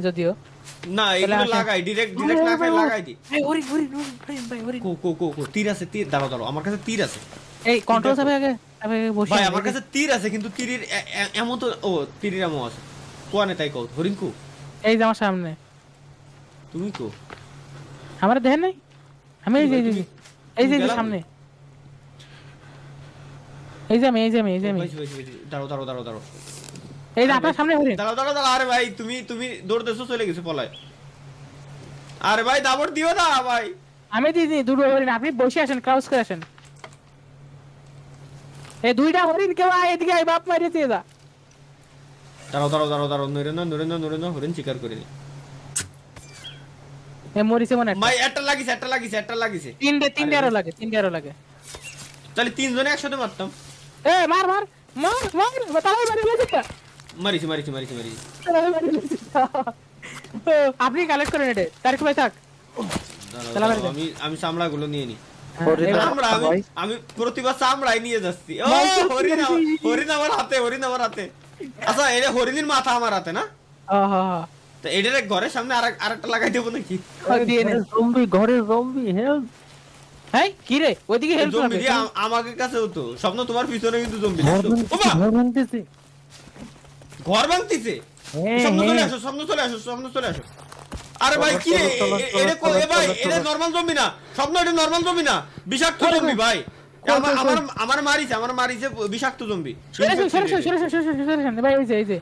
যদিও। না এগুলো লাগাই ডাইরেক্ট না খাই লাগাই দি। ভাই ওরি ভাই ওরি কো তীর আছে, তীর দাঁড়াও আমার কাছে তীর আছে। এই কন্ট্রোল সাবে আগে বসে ভাই আমার কাছে তীর আছে, কিন্তু তীরের এমন তো ও তীরের এমন আছে কোয়ানে, তাই কও হরিঙ্কু এই যে আমার সামনে। তুমি কো আমরা দেখেন নাই আমি এই যে এই যে গেলাম? সামনে এই যে আমি পাইছি, পাইছি, পাইছি। দাঁড়াও। এই যে আপনার সামনে হরিণ দাঁড়াও। আরে ভাই তুমি দৌড়তেছো, চলে গেছো পলায়। আরে ভাই দাবড় দিও না ভাই। আমি দিদি দুটো হরিণ, আপনি বসে আসেন, ক্রাউস করে আসেন। এই দুইটা হরিণ কেউ আয় এদিকে আয়, বাপ মারিয়ে দিয়ে দা। দাঁড়াও। নড়ে না, হরিণ শিকার করে নি। এ মরিছে মনে হয়। ভাই একটা লাগিছে। তিনটে আরো লাগে। তাহলে তিনজনে একসাথে মারতাম। এ মার তালাই মারি লেছিটা। মারিছি। তালাই মারি লেছিটা। আপনি কালেক্ট করেন এটা, তারিখ ভাই থাক। দাঁড়াও, আমি চামড়াগুলো নিয়ে নি। হরিণ চামড়া ভাই আমি প্রতিবার চামড়াই নিয়ে যাচ্ছি। ও হরিণ আমার হাতে। আচ্ছা এটা হরিণের মাথা আমার হাতে না? হ্যাঁ তো এটার ঘরের সামনে আরেকটা লাগাই দেবো নাকি? দিয়ে নে। জম্বি, ঘরে জম্বি, হেল্প। এই কি রে ওইদিকে হেল্প জম্বি করবে। দিয়ে আমাকে কাছেও তো স্বপ্ন, তোমার পিছনে কিন্তু জম্বি ঘর দেখছো? ওমা! ভাঙতেছে। ঘর ভাঙতিছে। হ্যাঁ, স্বপ্ন চলে হ্যাঁ। আসো, স্বপ্ন চলে আসো। আরে ভাই কি রে? এটা নরমাল জম্বি না। স্বপ্ন এটা নরমাল জম্বি না, বিষাক্ত জম্বি ভাই। আমার মারিছে বিষাক্ত জম্বি। সরে ভাই এই যে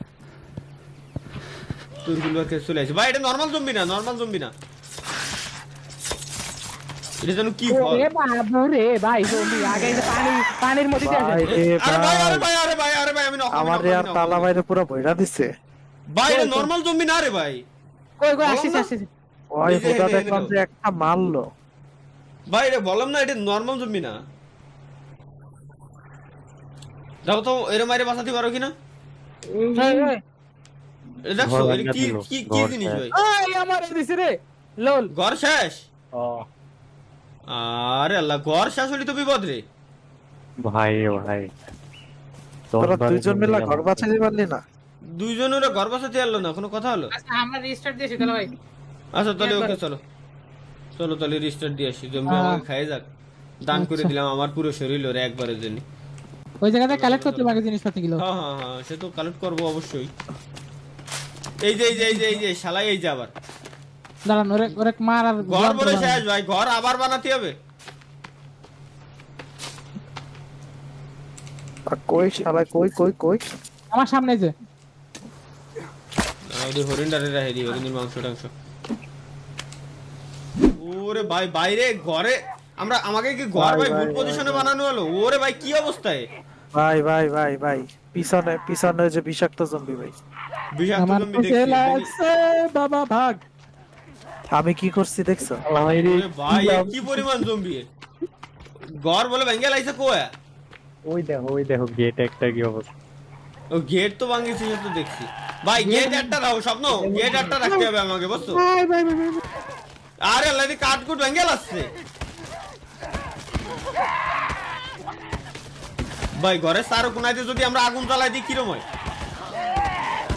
তোর গুলো চলে আসে ভাই, এটা নরমাল জম্বি না। এটা যেন কি ফল? ওরে বাবু রে ভাই, জলদি আগে এই যে পানির মধ্যে দিয়ে ভাই আসেন। রে আরে ভাই ভাই আমি নক। আমার আর তালা বাইরে পুরো ভইরা দিছে। ভাই এটা নরমাল জম্বি না রে ভাই। কই বললাম আসিস ওই এই যে, হুদা এই যে, দেখলাম যে একটা মারলো। ভাই এটা বললাম না, এটা নরমাল জম্বি না। যাও তো এরম মাইরে বাঁচাতে পারো কিনা? এটা দেখছো ঘর এটা ভাঙা কি দিল, কি ঘর জিনিস শেষ। ভাই? এই আমার দিছে রে লোল। ঘর শেষ? ও আরে আল্লাহ, ঘর শেষ হলি তো বিপদ রে। ভাই তোরা দশবার দুইজন জম্বি মিলা গেল। ঘর বাঁচাতে পারলি না? দুইজনের ঘর বাঁচাতে পারলো না, কোনো কথা হলো? আচ্ছা আমরা রিস্টার্ট দিয়েছি তাহলে ভাই। আচ্ছা তাহলে ওকে চলো তাহলে রিস্টার্ট দিয়ে আসি। জম্বি আমাকে খাই যাক। দান করে দিলাম আমার পুরো শরীর ওরে একবারের জন্য। ওই জায়গাতে কালেক্ট করতে পারে জিনিসপত্র গুলো। হ্যাঁ সে তো কালেক্ট করবো অবশ্যই। এই যে শালাই এই যে আবার দাঁড়ান ওরে মার আর ঘর বলে শেষ ভাই, ঘর আবার বানাতে হবে। আর কই শালা কই আমার সামনে যে ওদের হরিণটারে রেখে দিই, হরিণের মাংস টাংস। ওরে ভাই বাইরে ঘরে আমাকে কি ঘর ভাই গুড পজিশনে বানানো হলো? ওরে ভাই কি অবস্থায়? ভাই পিছনে যে বিষাক্ত জম্বি ভাই। বিষাক্ত আমার জম্বি তো দেখছি। লাগছে বাবা ভাগ। আমি কি করছি দেখছো? ভাই রে, ওরে ভাই এ কি পরিমাণ জম্বি! ঘর বলে ভেঙে লাইছে কোয়া। ওই দেখো গেট একটা কি অবস্থা। ও গেট তো ভাঙিছে সে তো দেখছি। ভাই গেট একটা দাও স্বপ্ন, গেট একটা রাখতে হবে আমাকে বুঝছো? ভাই আরে আল্লাহ দি কাঠকুট ভেঙে লাচ্ছে। ভাই ঘরের চারো কোনাইতে যদি আমরা আগুন জ্বালাই দিই কিরম হয়?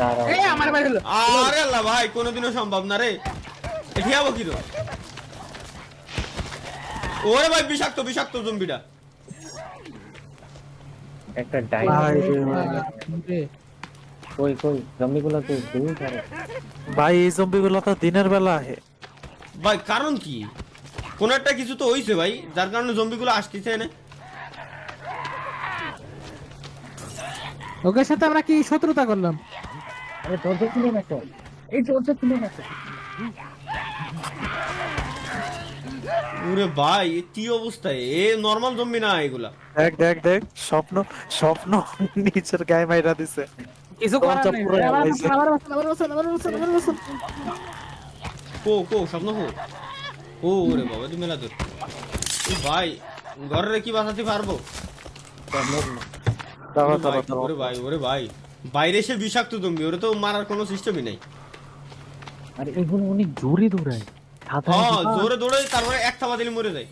দাঁড়াও, এই আমার ভাই হলো। আরে আল্লাহ ভাই কোনোদিনও সম্ভব না রে। এটি যাবো কিরম? ওরে ভাই বিষাক্ত জম্বিটা। একটা ডাই ভাই রে ভাই। কই জম্বিগুলো তো দূর করে। ভাই এই জম্বি গুলো তো দিনের বেলা আহে। ভাই কারণ কি? কোন একটা কিছু তো হইছে ভাই, যার কারণে জম্বিগুলো আসতেছে না। ওকে সাথে আমরা কি শত্রুতা করলাম? আরে দরজা খুলে না তো, এই দরজা খুলে না তো। ওরে ভাই এ কি অবস্থা! এ নরমাল জম্বি না এগুলা। দেখ স্বপ্ন নিচের গায়ে মাইরা দিছে। কিছু করার দরজা নেই। পুরো আবার জ্বালাইছে। বসুন। কো স্বপ্ন কো? ও ওরে বাবা তুমি মেলা দূর। ও ভাই ঘরে কি বাঁচাতে পারবো? দাঁড়াও। ওরে ভাই বাইরে সে বিষাক্ত জম্বি, ওরে তো মারার কোনো সিস্টেমই নাই। আরে এগুলো অনেক জোরে দৌড়ায়। হ্যাঁ জোরে দৌড়ে তারপরে এক থাবা দিলে মরে যায়।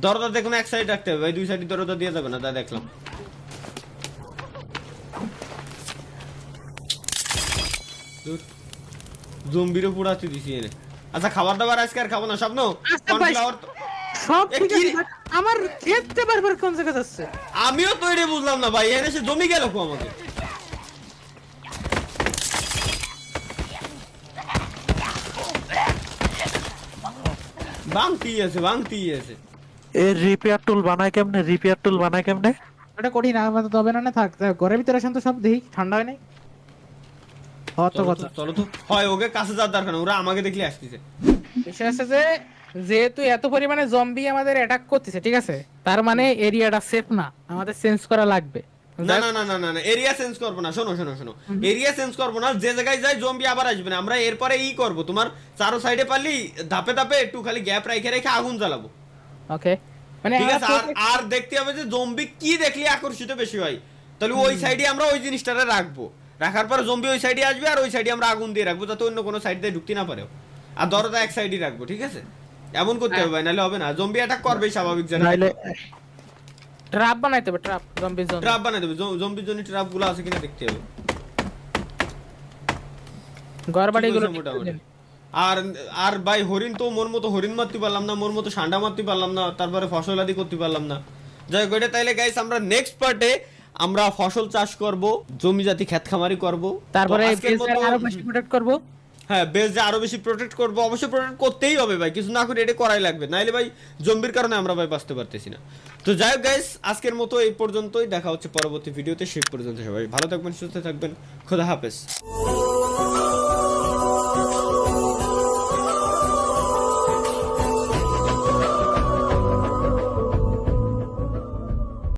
দরজা দেখুন এক সাইড রাখতে হবে ভাই, দুই সাইড দরজা দিয়ে যাবে না, তা দেখলাম। জম্বিরও পুড়াতে দিছি এনে। আচ্ছা খাবার দাবার আজকে আর খাবো না স্বপ্ন। আচ্ছা ভাই, কর্নফ্লাওয়ার সব এ ঠিক কি আছে, আমার খেতে বারবার কোন জায়গা যাচ্ছে? আমিও তো এটা বুঝলাম না ভাই, এনে সে জমি গেল কো আমাকে। ভাঙতেই আছে এ রিপেয়ার টুল বানায় কেমনে? এটা কঠিন আমাদের তবে না থাক ঘরের ভিতরে আসেন তো সব দেখি ঠান্ডা হয় নাই চলো তো হয় ওকে কাছে যাওয়ার দরকার নেই, ওরা আমাকে দেখলে আসতেছে। বিষয় আছে যে যেহেতু এত পরিমাণে জম্বি আমাদের অ্যাটাক করতেছে, ঠিক আছে, তার মানে এরিয়াটা সেফ না, আমাদের চেঞ্জ করা লাগবে। না এরিয়া চেঞ্জ করবো না, শোনো এরিয়া চেঞ্জ করবো না, যে জায়গায় যাই জম্বি আবার আসবে না। আমরা এরপরে ই করবো, তোমার চারো সাইডে পারলি ধাপে ধাপে একটু খালি গ্যাপ রেখে আগুন জ্বালাবো। ওকে, মানে ঠিক আছে, আর দেখতে হবে যে জম্বি কি দেখলে আকর্ষিত বেশি হয়, তাহলে ওই সাইডে আমরা ওই জিনিসটারে রাখবো। রাখার পর জম্বি ওই সাইডে আসবে আর ওই সাইডে আমরা আগুন দিয়ে রাখবো, যাতে অন্য কোনো সাইড দিয়ে ঢুকতে না পারে। আর দরজা এক সাইডে রাখবো, ঠিক আছে? এমন করতে হবে ভাই, নাহলে হবে না। জম্বি অ্যাটাক করবে স্বাভাবিক জানা। নাইলে ট্র্যাপ বানাইতে হবে, জম্বি ট্র্যাপ বানাই দেবে, জম্বির জন্য ট্র্যাপ গুলো আছে কিনা দেখতে হবে। গড়বাড়িগুলো মোটামুটি। আর ভাই হরিণ তো মোর মতো হরিণ মারতে পারলাম না, মোর মতো ষান্ডা মারতে পারলাম না, তারপরে ফসল আদি করতে পারলাম না। যাই হোক, তাইলে গাইস আমরা নেক্সট পার্টে আমরা ফসল চাষ করব, জমি জাতি ক্ষেত খামারি করব, তারপরে আরো বেশি প্রোটেক্ট করব। হ্যাঁ, বেশ যে আরো বেশি প্রোটেক্ট করব, অবশ্যই প্রোটেক্ট করতেই হবে ভাই, কিছু না করে এটা করাই লাগবে, নাইলে ভাই জম্বির কারণে আমরা ভাই বাঁচতে পারতেছি না। তো যাই হোক গাইস, আজকের মতো এই পর্যন্তই, দেখা হচ্ছে পরবর্তী ভিডিওতে। সেই পর্যন্ত সবাই ভালো থাকবেন, সুস্থ থাকবেন, খোদা হাফেজ।